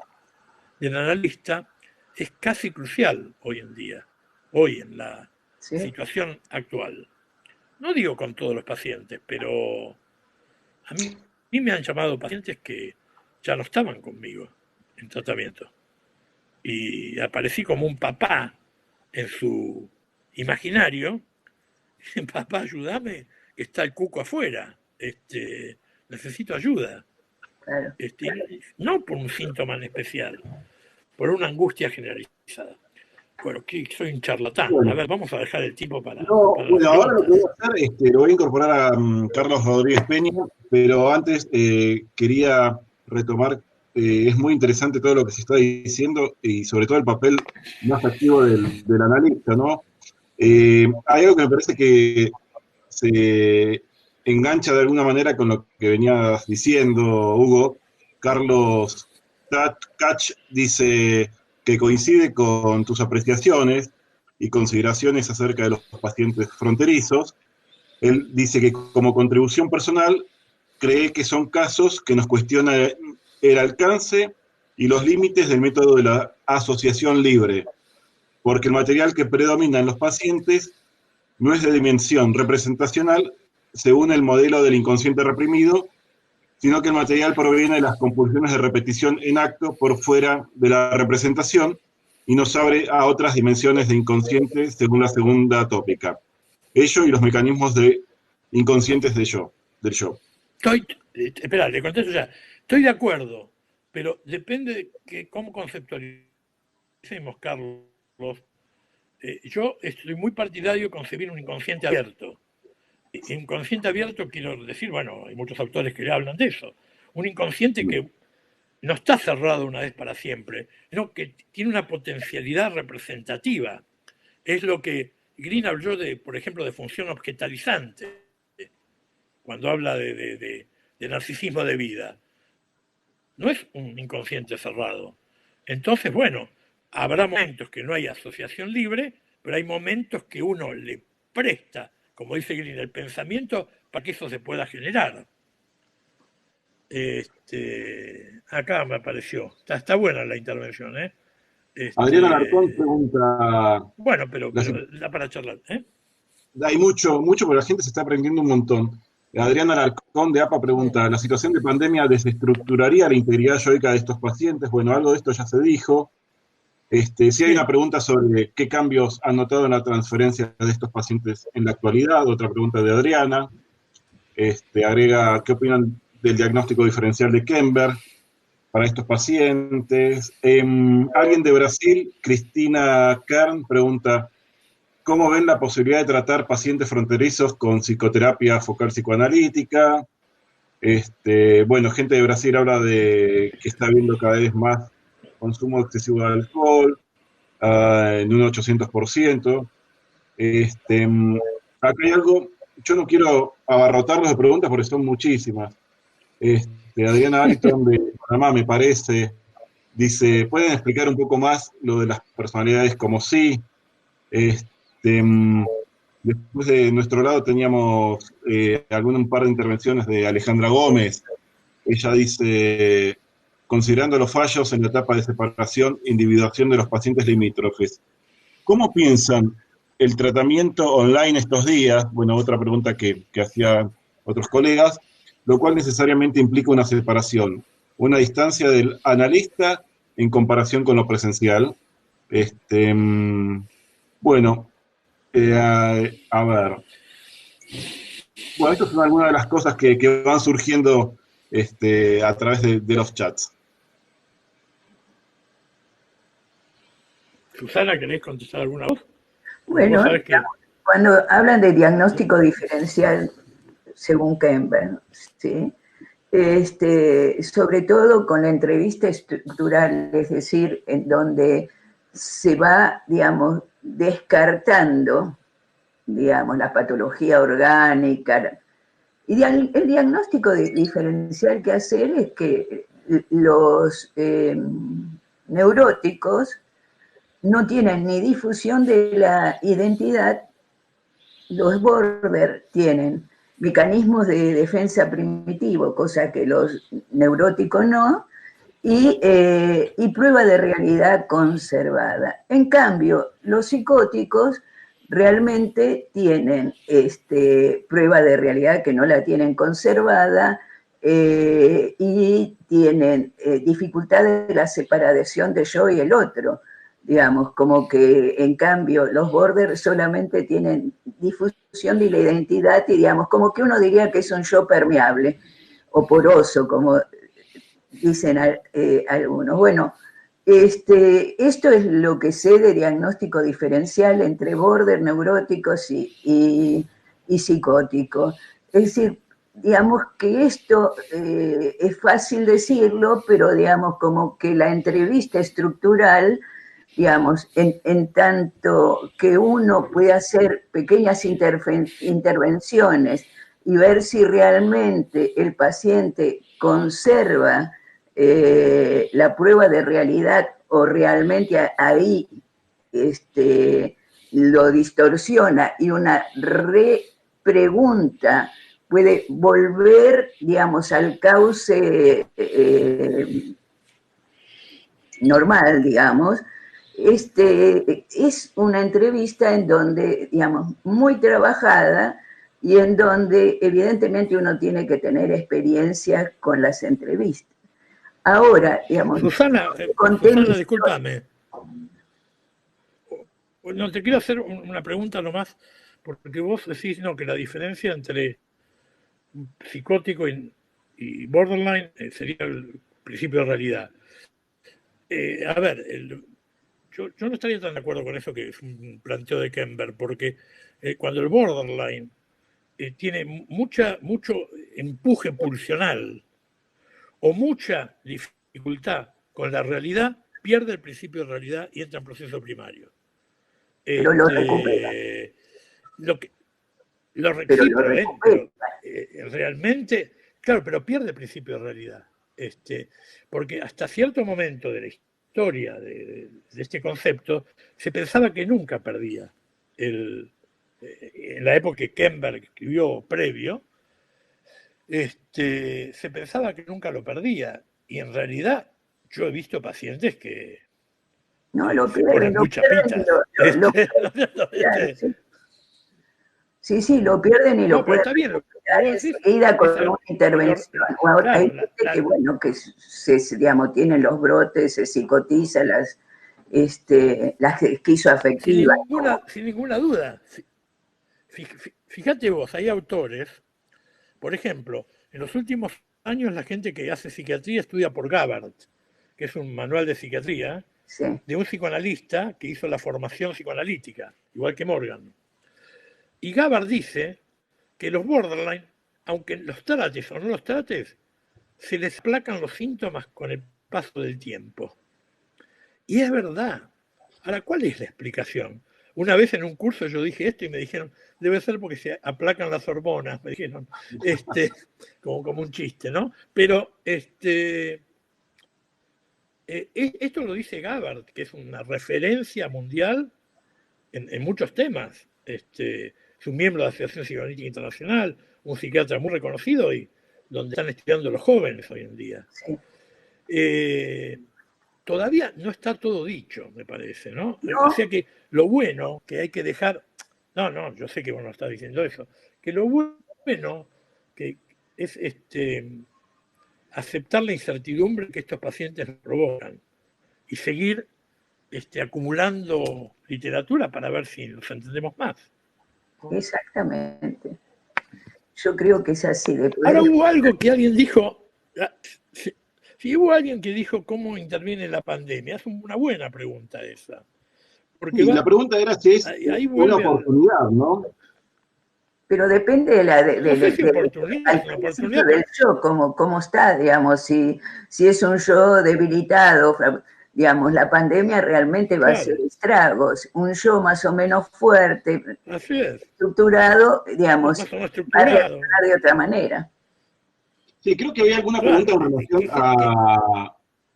del analista es casi crucial hoy en día, hoy en la situación actual. No digo con todos los pacientes, pero a mí me han llamado pacientes que ya no estaban conmigo en tratamiento. Y aparecí como un papá en su imaginario. Papá, ayúdame, está el cuco afuera. Necesito ayuda. Claro. No por un síntoma en especial, por una angustia generalizada. Bueno, que soy un charlatán. Bueno, a ver, vamos a dejar el tiempo para. Bueno, ahora lo que voy a hacer, lo voy a incorporar a Carlos Rodríguez Peña, pero antes quería retomar. Es muy interesante todo lo que se está diciendo y sobre todo el papel más activo del analista, ¿no? Hay algo que me parece que se engancha de alguna manera con lo que venías diciendo, Hugo. Carlos Kach dice que coincide con tus apreciaciones y consideraciones acerca de los pacientes fronterizos. Él dice que como contribución personal cree que son casos que nos cuestionan el alcance y los límites del método de la asociación libre, porque el material que predomina en los pacientes no es de dimensión representacional según el modelo del inconsciente reprimido sino que el material proviene de las compulsiones de repetición en acto por fuera de la representación y nos abre a otras dimensiones de inconsciente según la segunda tópica. Ello y los mecanismos inconscientes del yo. Espera, le contesto ya. Estoy de acuerdo, pero depende de cómo conceptualicemos, Carlos. Yo estoy muy partidario de concebir un inconsciente abierto. Inconsciente abierto quiero decir, bueno, hay muchos autores que le hablan de eso. Un inconsciente que no está cerrado una vez para siempre, sino que tiene una potencialidad representativa. Es lo que Green habló por ejemplo, de función objetalizante, cuando habla de narcisismo de vida. No es un inconsciente cerrado. Entonces, bueno, habrá momentos que no hay asociación libre, pero hay momentos que uno le presta, como dice Green, el pensamiento para que eso se pueda generar. Acá me apareció. Está buena la intervención, ¿eh? Adrián Alarcón pregunta... Bueno, pero da para charlar, ¿eh? Hay mucho, pero la gente se está aprendiendo un montón. Adrián Alarcón de APA pregunta, ¿la situación de pandemia desestructuraría la integridad yoica de estos pacientes? Bueno, algo de esto ya se dijo. Si hay una pregunta sobre qué cambios han notado en la transferencia de estos pacientes en la actualidad, otra pregunta de Adriana. Agrega, ¿qué opinan del diagnóstico diferencial de Kember para estos pacientes? Alguien de Brasil, Cristina Kern, pregunta, ¿cómo ven la posibilidad de tratar pacientes fronterizos con psicoterapia focal psicoanalítica? Bueno, gente de Brasil habla de que está habiendo cada vez más consumo excesivo de alcohol, en un 800%. Acá hay algo, yo no quiero abarrotarlos de preguntas porque son muchísimas. Adriana Ariton de Panamá, me parece, dice, ¿pueden explicar un poco más lo de las personalidades como sí? Después de nuestro lado teníamos un par de intervenciones de Alejandra Gómez. Ella dice, considerando los fallos en la etapa de separación e individuación de los pacientes limítrofes, ¿cómo piensan el tratamiento online estos días? Bueno, otra pregunta que hacían otros colegas, lo cual necesariamente implica una separación, una distancia del analista en comparación con lo presencial. Bueno, a ver. Bueno, estas son algunas de las cosas que van surgiendo a través de los chats. Susana, ¿querés contestar alguna voz? Bueno, cuando hablan de diagnóstico diferencial según Kember, ¿sí? Sobre todo con la entrevista estructural, es decir, en donde se va, digamos, descartando, digamos, la patología orgánica. Y el diagnóstico diferencial que hace él es que los neuróticos no tienen ni difusión de la identidad, los border tienen mecanismos de defensa primitivo, cosa que los neuróticos no, y prueba de realidad conservada. En cambio, los psicóticos realmente tienen prueba de realidad que no la tienen conservada y tienen dificultad de la separación de yo y el otro. Digamos, como que en cambio los border solamente tienen difusión de la identidad y digamos, como que uno diría que es un yo permeable o poroso, como dicen algunos. Bueno, esto es lo que sé de diagnóstico diferencial entre border, neuróticos y psicóticos. Es decir, digamos que esto es fácil decirlo, pero digamos como que la entrevista estructural, digamos, en tanto que uno puede hacer pequeñas intervenciones y ver si realmente el paciente conserva la prueba de realidad o realmente ahí lo distorsiona y una repregunta puede volver, digamos, al cauce normal, digamos. Es una entrevista en donde, digamos, muy trabajada, y en donde evidentemente uno tiene que tener experiencia con las entrevistas. Ahora, digamos, Susana, discúlpame. No, te quiero hacer una pregunta nomás, porque vos decís no, que la diferencia entre psicótico y borderline sería el principio de realidad. A ver, yo no estaría tan de acuerdo con eso, que es un planteo de Kember, porque cuando el borderline tiene mucho empuje pulsional o mucha dificultad con la realidad, pierde el principio de realidad y entra en proceso primario. Pero lo recupera. Pero realmente, claro, pero pierde el principio de realidad. Porque hasta cierto momento de la historia de este concepto se pensaba que nunca perdía. En la época que Kember escribió previo, se pensaba que nunca lo perdía. Y en realidad yo he visto pacientes que no, lo se ponen muy chapitas. Sí, lo pierden y lo pueden está bien, recuperar enseguida con una intervención. Ahora, hay gente que, bueno, que digamos, tienen los brotes, se psicotiza, las esquizoafectivas. Sin ninguna duda. Fíjate vos, hay autores, por ejemplo, en los últimos años la gente que hace psiquiatría estudia por Gabbard, que es un manual de psiquiatría, sí, de un psicoanalista que hizo la formación psicoanalítica, igual que Morgan. Y Gabbard dice que los borderline, aunque los trates o no los trates, se les aplacan los síntomas con el paso del tiempo. Y es verdad. Ahora, ¿cuál es la explicación? Una vez en un curso yo dije esto y me dijeron, debe ser porque se aplacan las hormonas, me dijeron, como un chiste, ¿no? Pero esto lo dice Gabbard, que es una referencia mundial en muchos temas. Es un miembro de la Asociación Psicoanalítica Internacional, un psiquiatra muy reconocido y donde están estudiando los jóvenes hoy en día. Sí. Todavía no está todo dicho, me parece, ¿no? O sea que lo bueno que hay que dejar, no, yo sé que vos no estás diciendo eso, que lo bueno que es aceptar la incertidumbre que estos pacientes provocan y seguir acumulando literatura para ver si los entendemos más. Exactamente. Yo creo que es así. Ahora hubo algo que alguien dijo, si hubo alguien que dijo cómo interviene la pandemia, es una buena pregunta esa. Porque la pregunta era si es una oportunidad, ¿no? Pero depende de la del principio del yo, cómo está, digamos, si es un yo debilitado, digamos, la pandemia realmente va a hacer estragos. Un yo más o menos fuerte, estructurado, digamos, va a reaccionar de otra manera. Sí, creo que había alguna pregunta en relación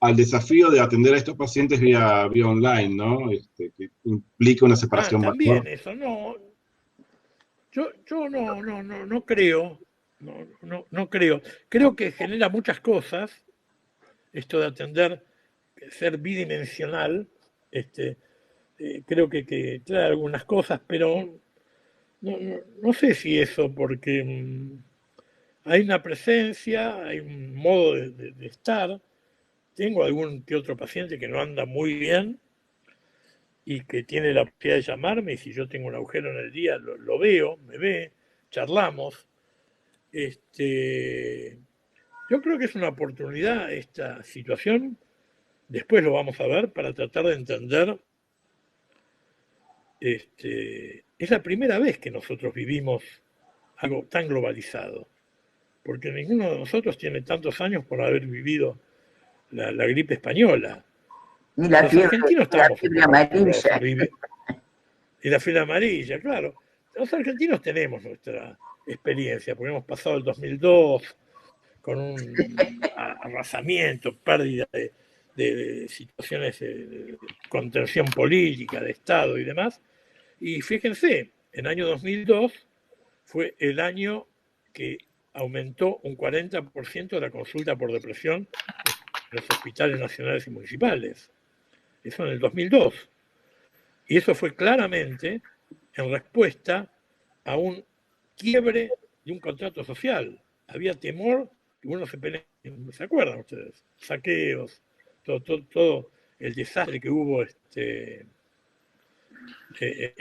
al desafío de atender a estos pacientes vía online, ¿no? Que implica una separación también mayor. Eso, no. Yo no creo. No creo. Creo que genera muchas cosas esto de atender, ser bidimensional. Creo que trae algunas cosas, pero no sé si eso, porque hay una presencia, hay un modo de estar. Tengo algún que otro paciente que no anda muy bien y que tiene la posibilidad de llamarme, y si yo tengo un agujero en el día, lo veo, me ve, charlamos. Yo creo que es una oportunidad esta situación, después lo vamos a ver, para tratar de entender. Es la primera vez que nosotros vivimos algo tan globalizado, porque ninguno de nosotros tiene tantos años por haber vivido la gripe española. Ni la fiebre amarilla. Y la fiebre amarilla, claro. Los argentinos tenemos nuestra experiencia, porque hemos pasado el 2002 con un arrasamiento, pérdida de situaciones de contención política, de Estado y demás. Y fíjense, en el año 2002 fue el año que aumentó un 40% la consulta por depresión en los hospitales nacionales y municipales. Eso en el 2002. Y eso fue claramente en respuesta a un quiebre de un contrato social. Había temor que uno se pelee. ¿Se acuerdan ustedes? Saqueos, todo el desastre que hubo en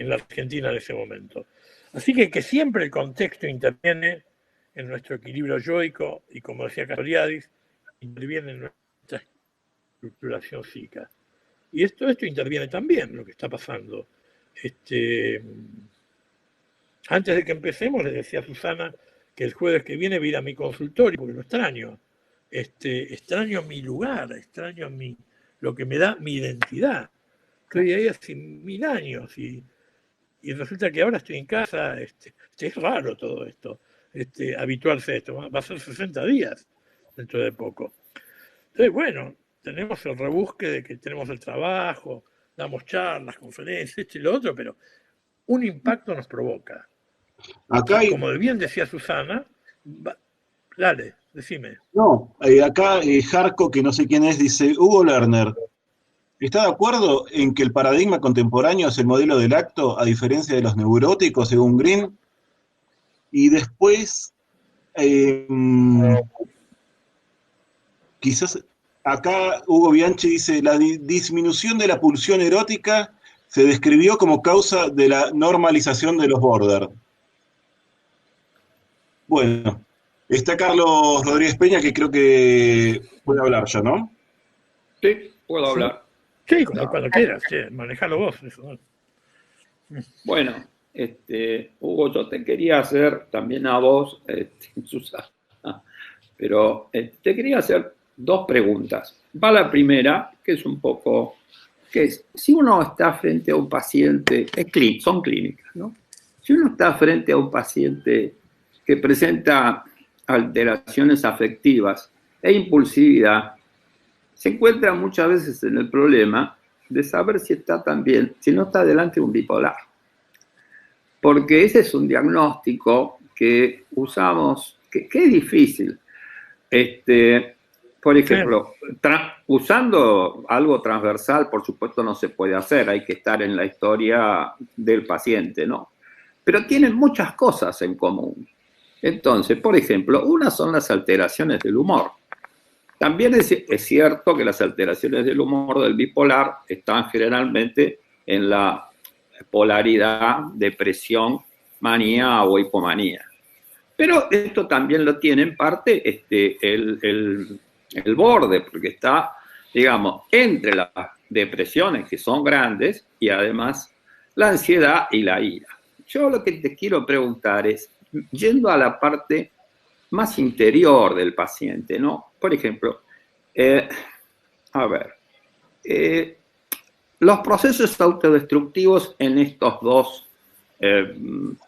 la Argentina en ese momento. Así que siempre el contexto interviene en nuestro equilibrio yoico y, como decía Castoriadis, interviene en nuestra estructuración psíquica. Y esto interviene también en lo que está pasando. Antes de que empecemos, le decía a Susana que el jueves que viene voy a ir a mi consultorio, porque lo extraño. Extraño mi lugar, extraño lo que me da mi identidad. Estoy ahí hace 1000 años y resulta que ahora estoy en casa. Es raro todo esto, habituarse a esto. Va a ser 60 días dentro de poco. Entonces, bueno, tenemos el rebusque de que tenemos el trabajo, damos charlas, conferencias, esto y lo otro, pero un impacto nos provoca. Acá hay... Como bien decía Susana, dale, decime. No, acá Jarco, que no sé quién es, dice, Hugo Lerner, ¿está de acuerdo en que el paradigma contemporáneo es el modelo del acto, a diferencia de los neuróticos, según Green? Y después, quizás acá Hugo Bianchi dice, la disminución de la pulsión erótica se describió como causa de la normalización de los border. Bueno, está Carlos Rodríguez Peña, que creo que puede hablar ya, ¿no? Sí, puedo hablar. Sí, cuando quieras, manejalo vos. Eso. Bueno, Hugo, yo te quería hacer también a vos, Susana, pero te quería hacer 2 preguntas. Va la primera, que es un poco, que es, si uno está frente a un paciente, son clínicas, ¿no? Si uno está frente a un paciente que presenta alteraciones afectivas e impulsividad, se encuentra muchas veces en el problema de saber si está también, si no está delante de un bipolar. Porque ese es un diagnóstico que usamos, que es difícil. Por ejemplo, usando algo transversal, por supuesto, no se puede hacer, hay que estar en la historia del paciente, ¿no? Pero tienen muchas cosas en común. Entonces, por ejemplo, una son las alteraciones del humor. También es cierto que las alteraciones del humor del bipolar están generalmente en la polaridad, depresión, manía o hipomanía. Pero esto también lo tiene en parte el borde, porque está, digamos, entre las depresiones que son grandes y además la ansiedad y la ira. Yo lo que te quiero preguntar es, yendo a la parte más interior del paciente, ¿no? Por ejemplo, los procesos autodestructivos en estos dos,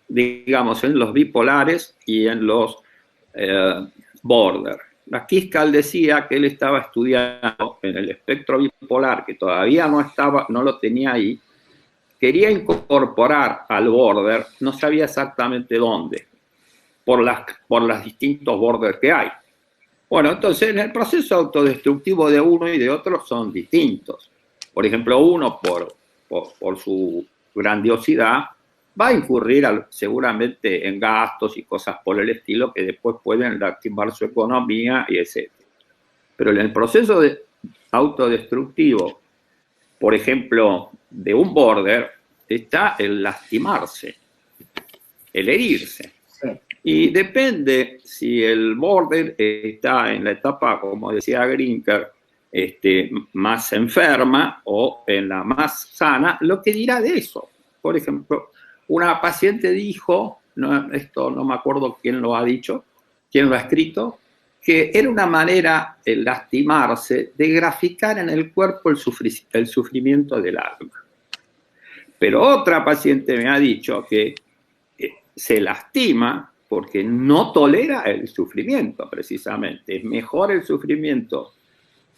digamos, en los bipolares y en los border. La Kiskal decía que él estaba estudiando en el espectro bipolar, que todavía no lo tenía ahí, quería incorporar al border, no sabía exactamente dónde, por los distintos borders que hay. Bueno, entonces en el proceso autodestructivo de uno y de otro son distintos. Por ejemplo, uno por su grandiosidad va a incurrir seguramente en gastos y cosas por el estilo que después pueden lastimar su economía y etc. Pero en el proceso autodestructivo, por ejemplo, de un border, está el lastimarse, el herirse. Y depende si el border está en la etapa, como decía Grinker, más enferma o en la más sana, lo que dirá de eso. Por ejemplo, una paciente dijo, esto no me acuerdo quién lo ha dicho, quién lo ha escrito, que era una manera de lastimarse, de graficar en el cuerpo el sufrimiento del alma. Pero otra paciente me ha dicho que se lastima porque no tolera el sufrimiento, precisamente. Es mejor el sufrimiento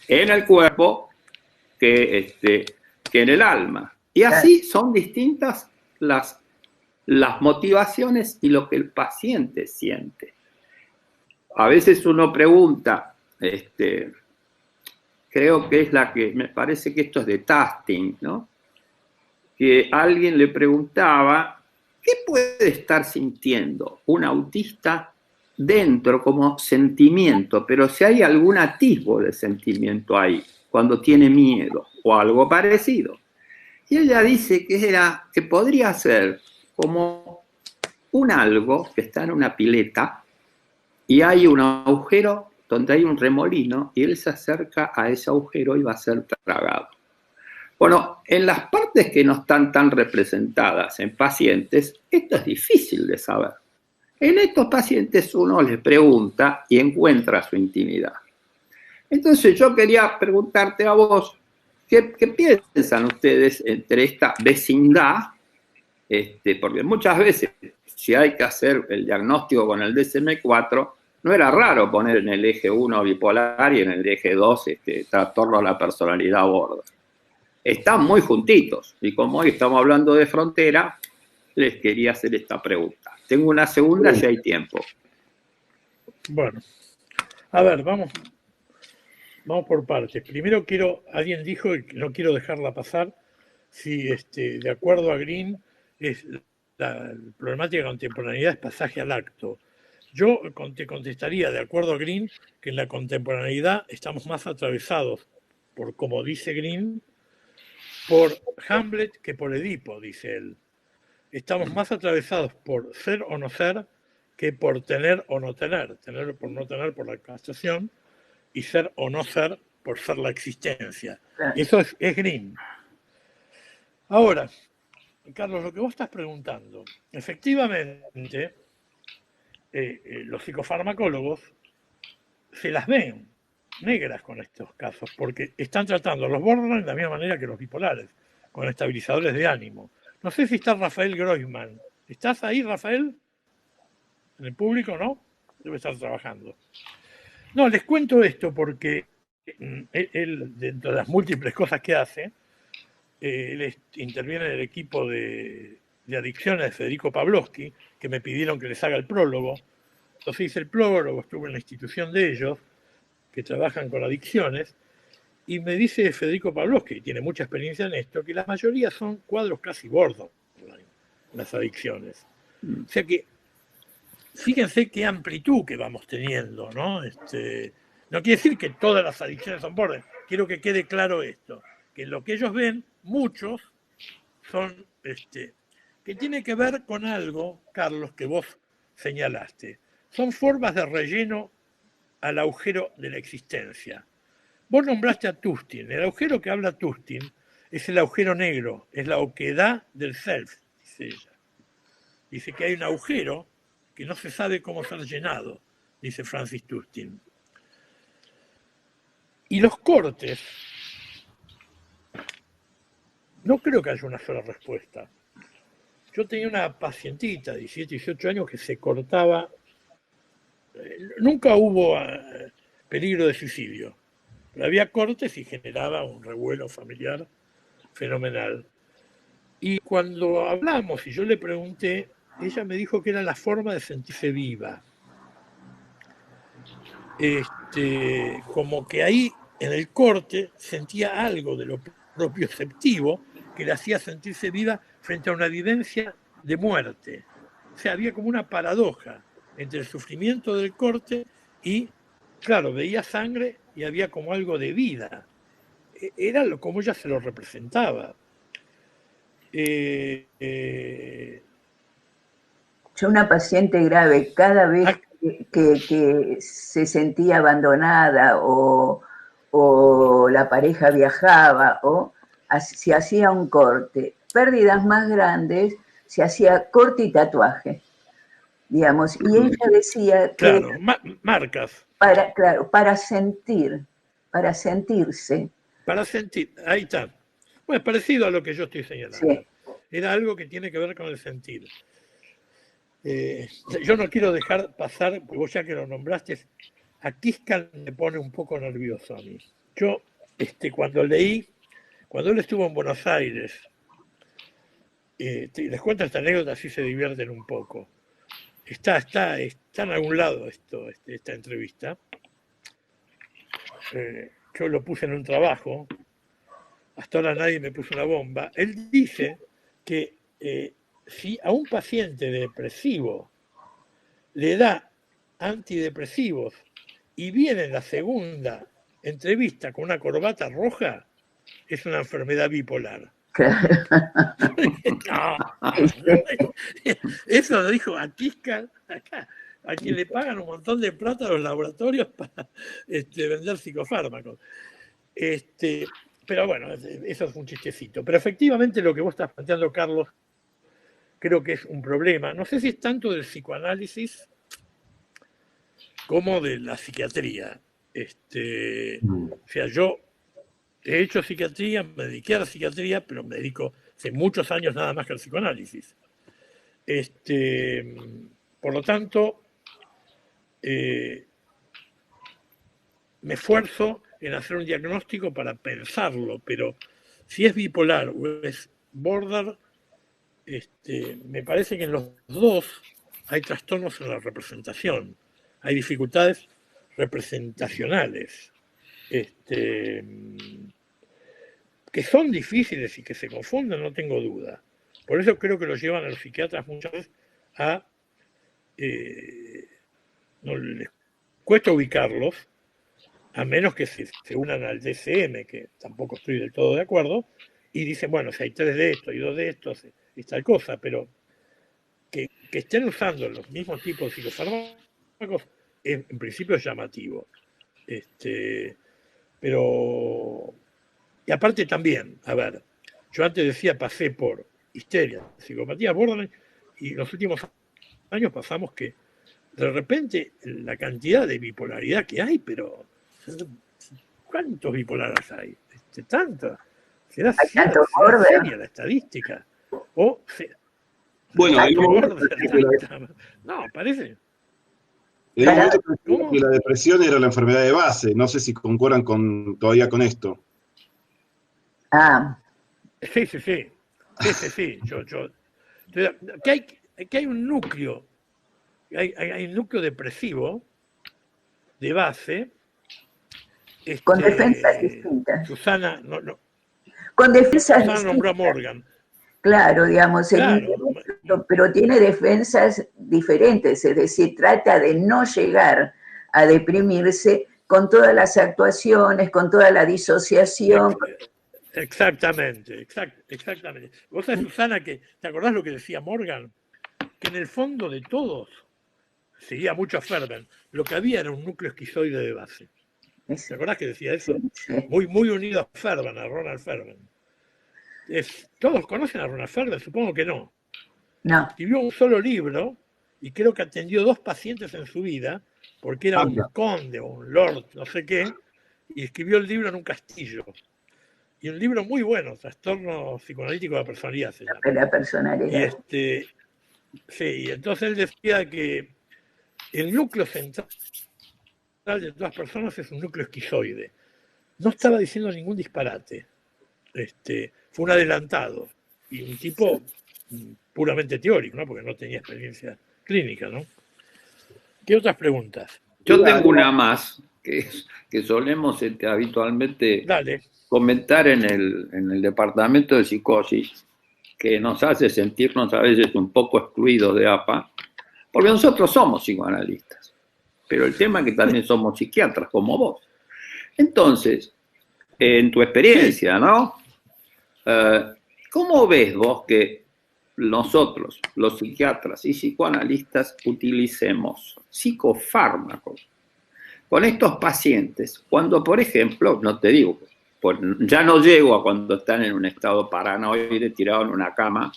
en el cuerpo que en el alma. Y así son distintas las motivaciones y lo que el paciente siente. A veces uno pregunta, creo que es me parece que esto es de Tasting, ¿no? Que alguien le preguntaba ¿qué puede estar sintiendo un autista dentro como sentimiento? Pero si hay algún atisbo de sentimiento ahí, cuando tiene miedo o algo parecido. Y ella dice que podría ser como un algo que está en una pileta y hay un agujero donde hay un remolino y él se acerca a ese agujero y va a ser tragado. Bueno, en las partes que no están tan representadas en pacientes, esto es difícil de saber. En estos pacientes uno les pregunta y encuentra su intimidad. Entonces yo quería preguntarte a vos, ¿qué piensan ustedes entre esta vecindad? Porque muchas veces, si hay que hacer el diagnóstico con el DSM-4, no era raro poner en el eje 1 bipolar y en el eje 2 trastorno a la personalidad border. Están muy juntitos, y como hoy estamos hablando de frontera, les quería hacer esta pregunta. Tengo una segunda si hay tiempo. Bueno, a ver, vamos por partes. Primero alguien dijo, y no quiero dejarla pasar, si de acuerdo a Green, la problemática de contemporaneidad es pasaje al acto. Yo te contestaría, de acuerdo a Green, que en la contemporaneidad estamos más atravesados por, como dice Green, por Hamlet que por Edipo, dice él. Estamos más atravesados por ser o no ser que por tener o no tener. Tener por no tener por la castración y ser o no ser por ser la existencia. Eso es Green. Ahora, Carlos, lo que vos estás preguntando, efectivamente, los psicofarmacólogos se las ven negras con estos casos, porque están tratando a los borderline de la misma manera que los bipolares, con estabilizadores de ánimo. No sé si está Rafael Groisman. ¿Estás ahí, Rafael? ¿En el público, no? Debe estar trabajando. No, les cuento esto porque él, dentro de las múltiples cosas que hace, él interviene en el equipo de adicciones de Federico Pavlovsky, que me pidieron que les haga el prólogo. Entonces hice el prólogo, estuve en la institución de ellos, que trabajan con adicciones, y me dice Federico Pavlovsky, que tiene mucha experiencia en esto, que la mayoría son cuadros casi borderline, las adicciones. O sea que, fíjense qué amplitud que vamos teniendo, ¿no? No quiere decir que todas las adicciones son borderline. Quiero que quede claro esto, que lo que ellos ven, muchos, son, que tiene que ver con algo, Carlos, que vos señalaste. Son formas de relleno al agujero de la existencia. Vos nombraste a Tustin. El agujero que habla Tustin es el agujero negro, es la oquedad del self, dice ella. Dice que hay un agujero que no se sabe cómo ser llenado, dice Francis Tustin. Y los cortes, no creo que haya una sola respuesta. Yo tenía una pacientita de 17, 18 años que se cortaba. Nunca hubo peligro de suicidio. Pero había cortes y generaba un revuelo familiar fenomenal. Y cuando hablamos y yo le pregunté, ella me dijo que era la forma de sentirse viva. Como que ahí en el corte sentía algo de lo propioceptivo que le hacía sentirse viva frente a una vivencia de muerte. O sea, había como una paradoja entre el sufrimiento del corte y, claro, veía sangre y había como algo de vida. Era como ella se lo representaba. Yo, una paciente grave, cada vez que se sentía abandonada o la pareja viajaba o se hacía un corte, pérdidas más grandes, se hacía corte y tatuaje, digamos. Y ella decía que... Claro, marcas. Para sentirse. Para sentir, ahí está. Bueno, es parecido a lo que yo estoy señalando. Sí. Era algo que tiene que ver con el sentir. Yo no quiero dejar pasar, porque vos ya que lo nombraste, a Kiskan me pone un poco nervioso a mí. Yo, cuando leí, cuando él estuvo en Buenos Aires, les cuento esta anécdota, así se divierten un poco. Está en algún lado esta entrevista. Yo lo puse en un trabajo, hasta ahora nadie me puso una bomba. Él dice que si a un paciente depresivo le da antidepresivos y viene en la segunda entrevista con una corbata roja, es una enfermedad bipolar. Claro. No, eso lo dijo Atiscal acá, a quien le pagan un montón de plata a los laboratorios para vender psicofármacos. Pero bueno, eso es un chistecito. Pero efectivamente lo que vos estás planteando, Carlos, creo que es un problema. No sé si es tanto del psicoanálisis como de la psiquiatría. O sea, yo he hecho psiquiatría, me dediqué a la psiquiatría, pero me dedico hace muchos años nada más que al psicoanálisis. Por lo tanto, me esfuerzo en hacer un diagnóstico para pensarlo, pero si es bipolar o es border, me parece que en los dos hay trastornos en la representación, hay dificultades representacionales, que son difíciles y que se confunden, no tengo duda. Por eso creo que lo llevan a los psiquiatras muchas veces a... no les cuesta ubicarlos, a menos que se unan al DSM, que tampoco estoy del todo de acuerdo, y dicen, bueno, si hay 3 de esto y 2 de estos, es tal cosa, pero que estén usando los mismos tipos de psicofármacos, en principio es llamativo. Pero... Y aparte también, a ver, yo antes decía, pasé por histeria, psicopatía, borderline, y en los últimos años pasamos que de repente la cantidad de bipolaridad que hay, pero ¿cuántos bipolares hay? Tantos. ¿Será seria la estadística? O bueno, no, parece. En un momento que la depresión era la enfermedad de base. No sé si concuerdan todavía con esto. Sí. Que hay un núcleo, hay un núcleo depresivo de base. Con defensas distintas. Susana, con defensas Susana distintas. Nombró a Morgan. Claro, digamos, claro. Pero tiene defensas diferentes, es decir, trata de no llegar a deprimirse con todas las actuaciones, con toda la disociación. Exactamente. Vos sabés, Susana, que ¿te acordás lo que decía Morgan? Que en el fondo de todos, seguía mucho a Ferben, lo que había era un núcleo esquizoide de base. ¿Te acordás que decía eso? Sí. Muy unido a Ferben, a Ronald Ferben. ¿Todos conocen a Ronald Ferben? Supongo que no. No. Escribió un solo libro y creo que atendió 2 pacientes en su vida, porque era un conde o un lord, no sé qué, y escribió el libro en un castillo. Y un libro muy bueno, Trastorno psicoanalítico de la personalidad se llama. La personalidad. Y entonces él decía que el núcleo central de todas las personas es un núcleo esquizoide. No estaba diciendo ningún disparate. Fue un adelantado y un tipo puramente teórico, ¿no? Porque no tenía experiencia clínica, ¿no? ¿Qué otras preguntas? Yo tengo una más que solemos habitualmente comentar en el departamento de psicosis, que nos hace sentirnos a veces un poco excluidos de APA, porque nosotros somos psicoanalistas, pero el tema es que también somos psiquiatras como vos. Entonces, en tu experiencia, ¿no? ¿Cómo ves vos que nosotros, los psiquiatras y psicoanalistas, utilicemos psicofármacos con estos pacientes cuando, por ejemplo, no te digo, ya no llego a cuando están en un estado paranoide tirado en una cama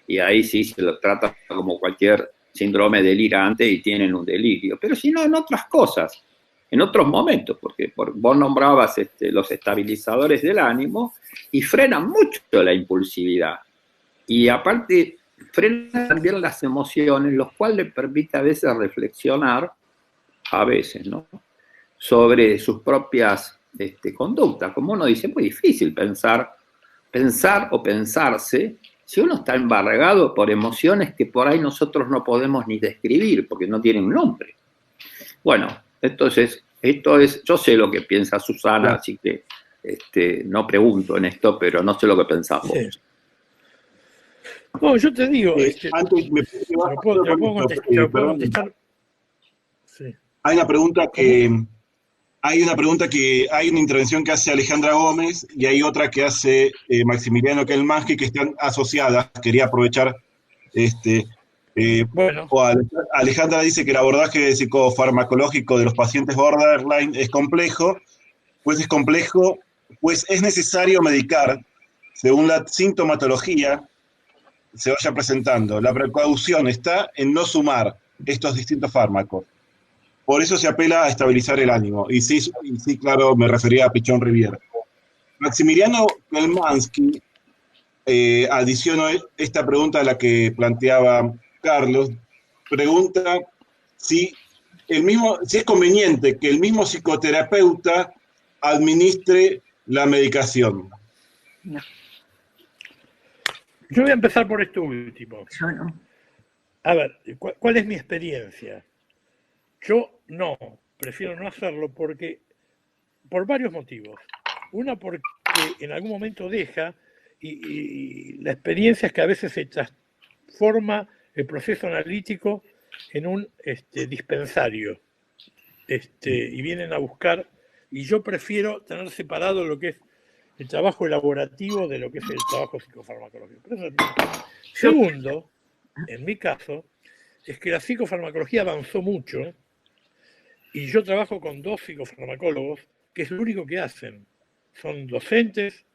y ahí sí se lo trata como cualquier síndrome delirante y tienen un delirio, pero si no en otras cosas, en otros momentos, porque vos nombrabas los estabilizadores del ánimo y frenan mucho la impulsividad. Y aparte, frenan también las emociones, lo cual le permite a veces reflexionar, a veces, ¿no?, sobre sus propias conductas. Como uno dice, es muy difícil pensar o pensarse si uno está embargado por emociones que por ahí nosotros no podemos ni describir, porque no tienen un nombre. Bueno, entonces, yo sé lo que piensa Susana, así que no pregunto en esto, pero no sé lo que pensás vos. No, yo te digo, Antes me te lo puedo contestar. Sí. Hay una pregunta hay una intervención que hace Alejandra Gómez y hay otra que hace Maximiliano Kelmansky, que están asociadas. Quería aprovechar Bueno. Alejandra dice que el abordaje psicofarmacológico de los pacientes borderline es complejo, pues es necesario medicar según la sintomatología se vaya presentando. La precaución está en no sumar estos distintos fármacos. Por eso se apela a estabilizar el ánimo. Y sí, claro, me refería a Pichón Riviera. Maximiliano Kelmansky, adiciono esta pregunta a la que planteaba Carlos, pregunta si es conveniente que el mismo psicoterapeuta administre la medicación. No. Yo voy a empezar por esto último. Yo no. A ver, ¿cuál es mi experiencia? Yo prefiero no hacerlo por varios motivos. Una, porque en algún momento deja y la experiencia es que a veces se transforma el proceso analítico en un dispensario y vienen a buscar, y yo prefiero tener separado lo que es el trabajo elaborativo de lo que es el trabajo psicofarmacológico. Segundo, en mi caso, es que la psicofarmacología avanzó mucho y yo trabajo con 2 psicofarmacólogos, que es lo único que hacen. Son docentes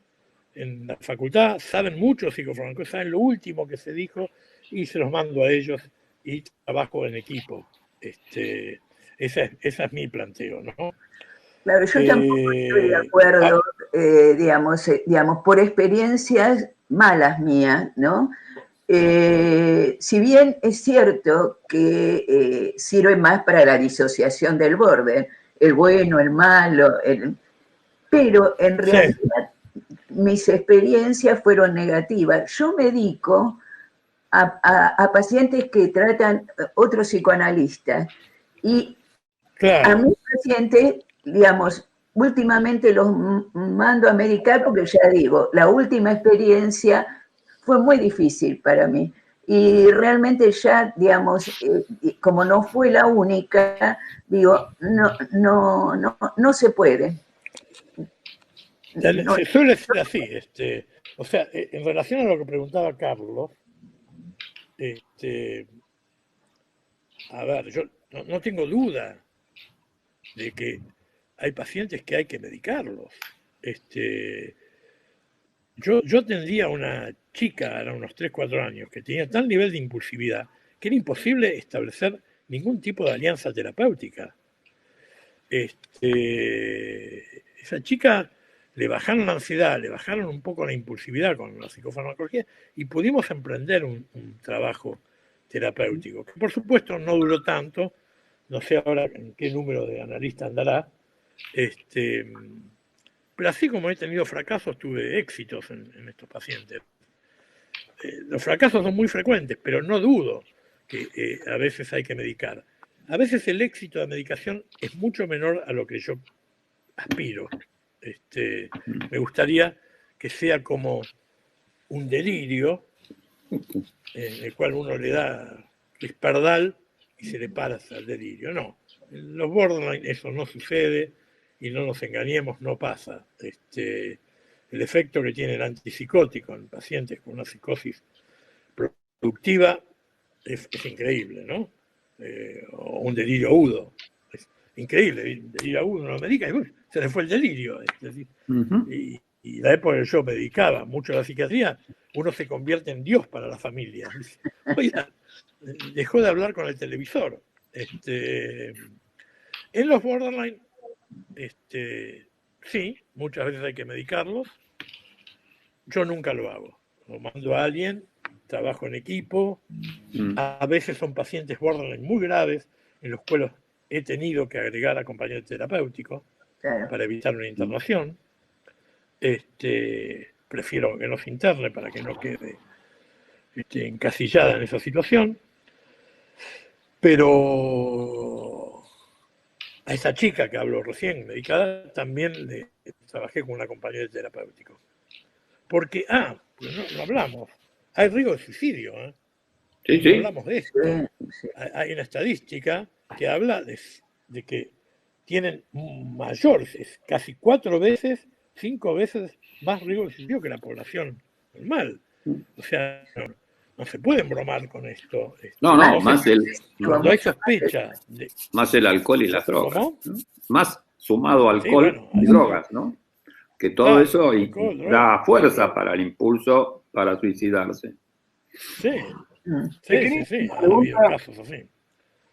en la facultad, saben mucho psicofarmacología, saben lo último que se dijo y se los mando a ellos y trabajo en equipo. Ese es mi planteo, ¿no? Claro, yo tampoco estoy de acuerdo, digamos, por experiencias malas mías, ¿no? Si bien es cierto que sirve más para la disociación del borde, el bueno, el malo, pero en realidad mis experiencias fueron negativas. Yo medico a pacientes que tratan otros psicoanalistas y a mis pacientes, digamos, últimamente los mando a medicar porque ya digo, la última experiencia fue muy difícil para mí. Y realmente ya, digamos, como no fue la única, digo, no se puede. Se suele ser así. O sea, en relación a lo que preguntaba Carlos, a ver, yo no tengo duda de que hay pacientes que hay que medicarlos. Yo atendía a una chica, era unos 3, 4 años, que tenía tal nivel de impulsividad que era imposible establecer ningún tipo de alianza terapéutica. Esa chica le bajaron la ansiedad, le bajaron un poco la impulsividad con la psicofarmacología y pudimos emprender un trabajo terapéutico, que por supuesto no duró tanto, no sé ahora en qué número de analistas andará, pero así como he tenido fracasos, tuve éxitos en estos pacientes. Los fracasos son muy frecuentes, pero no dudo que a veces hay que medicar. A veces el éxito de medicación es mucho menor a lo que yo aspiro. Me gustaría que sea como un delirio en el cual uno le da risperdal y se le para al delirio. No, en los borderline eso no sucede y no nos engañemos, no pasa. El efecto que tiene el antipsicótico en pacientes con una psicosis productiva es increíble, ¿no? O un delirio agudo. Es increíble, el delirio agudo no lo medica y se le fue el delirio. Es decir, y la época que yo medicaba mucho la psiquiatría, uno se convierte en Dios para la familia. Oiga, dejó de hablar con el televisor. En los borderline, sí, muchas veces hay que medicarlos. Yo nunca lo hago. Lo mando a alguien, trabajo en equipo. A veces son pacientes borderline muy graves, en los cuales he tenido que agregar acompañante terapéutico para evitar una internación. Prefiero que no se interne para que no quede encasillada en esa situación. Pero a esa chica que hablo recién, medicada, también le trabajé con un acompañante terapéutico. Porque, pues no hablamos. hay riesgo de suicidio. Sí, sí. Hablamos de esto. Sí. Hay una estadística que habla de que tienen mayores, casi 4 veces, 5 veces más riesgo de suicidio que la población normal. O sea, no se puede embromar con esto. No, Entonces, más cuando hay sospecha de... más el alcohol y las drogas. ¿Cómo? ¿No? Más sumado alcohol Sí, bueno, y drogas, ¿no? Que todo claro, eso alcohol, da drogas, fuerza claro. para el impulso para suicidarse. Sí, sí, ha habido casos así.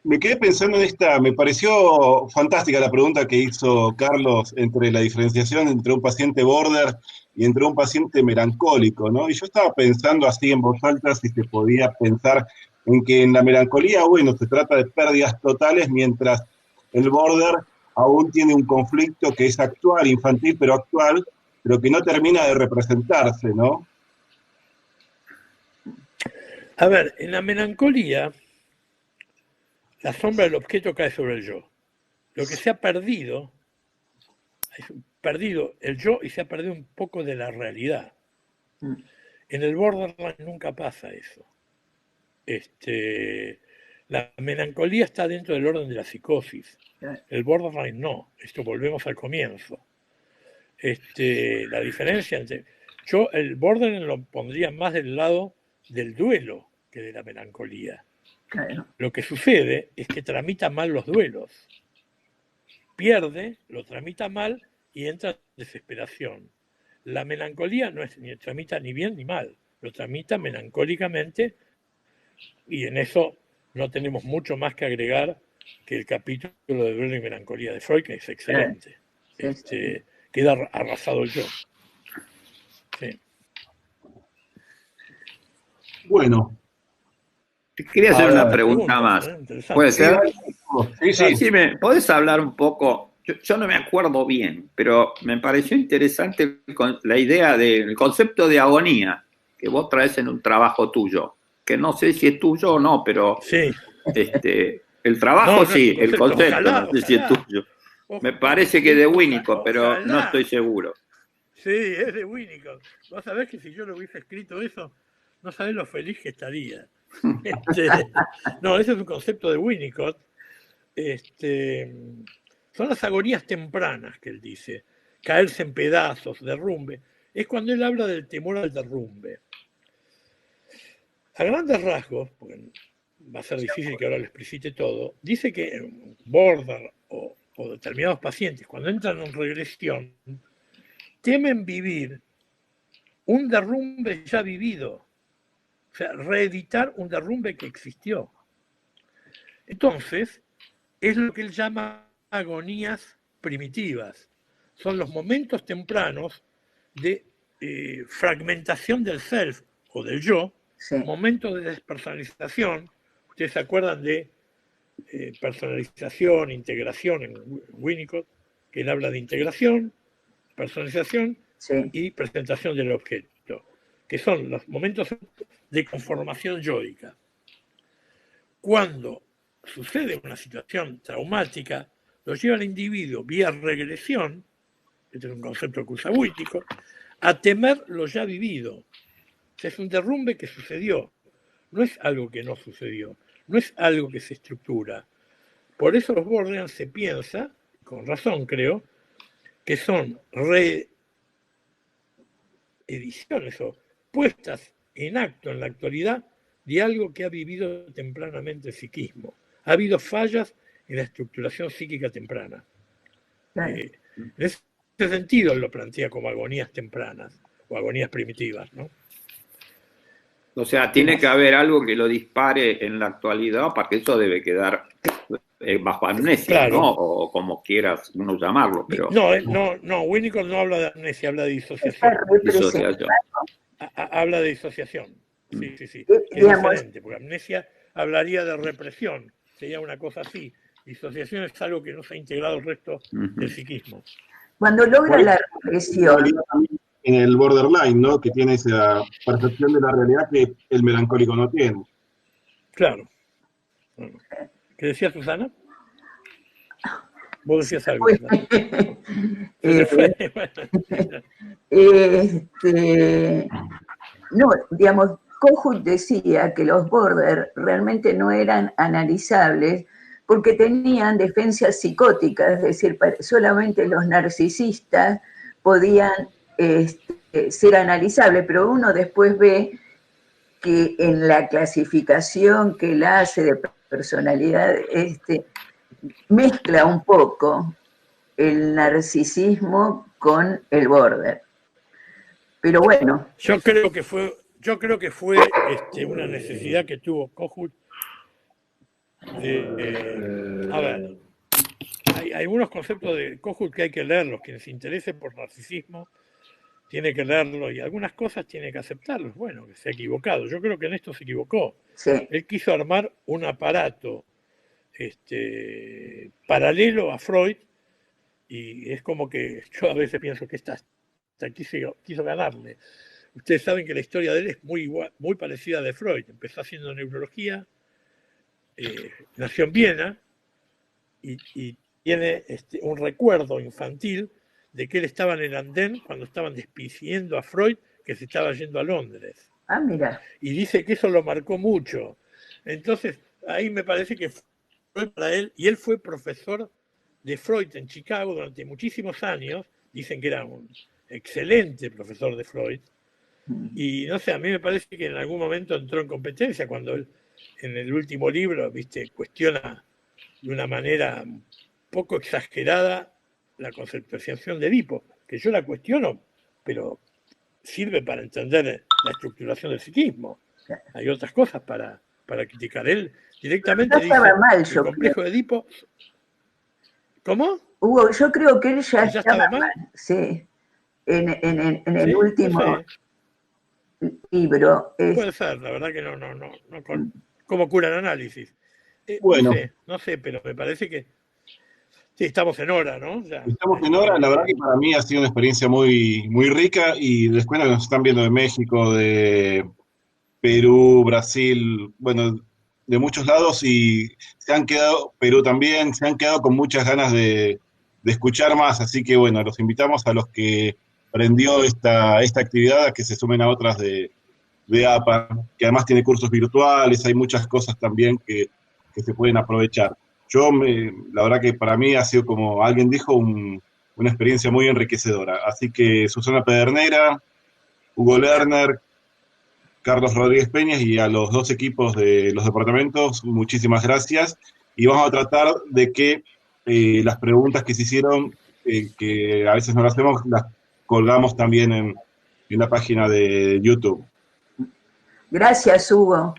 Me quedé pensando en esta, me pareció fantástica la pregunta que hizo Carlos entre la diferenciación entre un paciente border y entre un paciente melancólico, ¿no? Y yo estaba pensando así en voz alta si se podía pensar en que en la melancolía, bueno, se trata de pérdidas totales, mientras el border aún tiene un conflicto que es actual, infantil, pero actual, pero que no termina de representarse, ¿no? A ver, en la melancolía, la sombra del objeto cae sobre el yo. Lo que se ha perdido el yo y se ha perdido un poco de la realidad. En el borderline nunca pasa eso. La melancolía está dentro del orden de la psicosis. El borderline no. Esto volvemos al comienzo. La diferencia entre... Yo el borderline lo pondría más del lado del duelo que de la melancolía. Claro. Lo que sucede es que tramita mal los duelos. Pierde, lo tramita mal y entra en desesperación. La melancolía no es ni tramita ni bien ni mal, lo tramita melancólicamente y en eso no tenemos mucho más que agregar que el capítulo de duelo y melancolía de Freud, que es excelente. Queda arrasado el yo. Sí. Bueno. Quería hacer una pregunta más. ¿Puede ser? Sí, ¿podés hablar un poco? Yo no me acuerdo bien, pero me pareció interesante la idea del concepto de agonía que vos traes en un trabajo tuyo, que no sé si es tuyo o no, pero sí. El trabajo sí, el concepto ojalá, no sé si es tuyo. Me parece que es de Winnicott, pero no estoy seguro. Sí, es de Winnicott. Vos sabés que si yo lo hubiese escrito eso, no sabés lo feliz que estaría. No, ese es un concepto de Winnicott. Son las agonías tempranas que él dice. Caerse en pedazos, derrumbe. Es cuando él habla del temor al derrumbe. A grandes rasgos, porque va a ser difícil que ahora lo explicite todo, dice que border o determinados pacientes, cuando entran en regresión, temen vivir un derrumbe ya vivido. O sea, reeditar un derrumbe que existió. Entonces, es lo que él llama agonías primitivas. Son los momentos tempranos de fragmentación del self o del yo, momentos de despersonalización. Ustedes se acuerdan de personalización, integración en Winnicott, que él habla de integración, personalización y presentación del objeto, que son los momentos de conformación yoica. Cuando sucede una situación traumática, lo lleva al individuo vía regresión, este es un concepto que usa Winnicott, a temer lo ya vivido. Es un derrumbe que sucedió, no es algo que no sucedió, no es algo que se estructura. Por eso los Borderland se piensa, con razón creo, que son reediciones o puestas en acto en la actualidad de algo que ha vivido tempranamente el psiquismo. Ha habido fallas en la estructuración psíquica temprana. En ese sentido lo plantea como agonías tempranas o agonías primitivas, ¿no? O sea, tiene que haber algo que lo dispare en la actualidad, porque eso debe quedar bajo amnesia, claro. ¿No? O como quieras uno llamarlo. Pero... No, Winnicott no habla de amnesia, habla de disociación. Habla de disociación. Sí. Es diferente, porque amnesia hablaría de represión, sería una cosa así. Disociación es algo que no se ha integrado al resto del psiquismo. Cuando logra la represión... En el borderline, ¿no? Que tiene esa percepción de la realidad que el melancólico no tiene. Claro. ¿Qué decía Susana? Vos decías algo. No, digamos, Kohut decía que los border realmente no eran analizables porque tenían defensas psicóticas, es decir, solamente los narcisistas podían ser analizables, pero uno después ve que en la clasificación que él hace de personalidad, mezcla un poco el narcisismo con el border. Pero bueno. Yo creo que fue una necesidad que tuvo Kohut a ver, hay algunos conceptos de Kohut que hay que leerlos. Quien se interese por narcisismo tiene que leerlo y algunas cosas tiene que aceptarlos. Bueno, que se ha equivocado. Yo creo que en esto se equivocó. Sí. Él quiso armar un aparato paralelo a Freud y es como que yo a veces pienso que quiso ganarle. Ustedes saben que la historia de él es muy parecida a de Freud. Empezó haciendo neurología, nació en Viena y tiene un recuerdo infantil de que él estaba en el andén cuando estaban despidiendo a Freud, que se estaba yendo a Londres. Ah, mira. Y dice que eso lo marcó mucho. Entonces, ahí me parece que fue para él, y él fue profesor de Freud en Chicago durante muchísimos años. Dicen que era un excelente profesor de Freud. Y no sé, a mí me parece que en algún momento entró en competencia cuando él, en el último libro, cuestiona de una manera un poco exagerada la conceptualización de Edipo, que yo la cuestiono, pero sirve para entender la estructuración del psiquismo. Hay otras cosas para criticar. Él directamente no estaba dice mal, el complejo de Edipo. ¿Cómo? Hugo, yo creo que él ya estaba mal. Sí. En el último libro. Puede ser, la verdad que no cómo cura el análisis. Bueno. No sé, pero me parece que sí, estamos en hora, ¿no? Ya, estamos en hora, la verdad que para mí ha sido una experiencia muy, muy rica y les cuento que nos están viendo de México, de Perú, Brasil, bueno, de muchos lados y se han quedado, Perú también, se han quedado con muchas ganas de escuchar más, así que bueno, los invitamos a los que prendió esta actividad a que se sumen a otras de APA, que además tiene cursos virtuales, hay muchas cosas también que se pueden aprovechar. La verdad que para mí ha sido, como alguien dijo, una experiencia muy enriquecedora. Así que Susana Pedernera, Hugo Lerner, Carlos Rodríguez Peñas y a los dos equipos de los departamentos, muchísimas gracias. Y vamos a tratar de que las preguntas que se hicieron, que a veces no las hacemos, las colgamos también en la página de YouTube. Gracias, Hugo.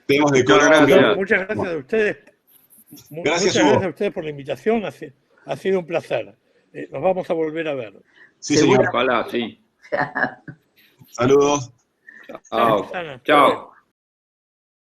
Tenemos de muchas gracias a ustedes. Gracias, muchas gracias a ustedes por la invitación. Ha sido un placer. Nos vamos a volver a ver. Sí, señor. Ojalá, sí. Saludos. Chao. Chao.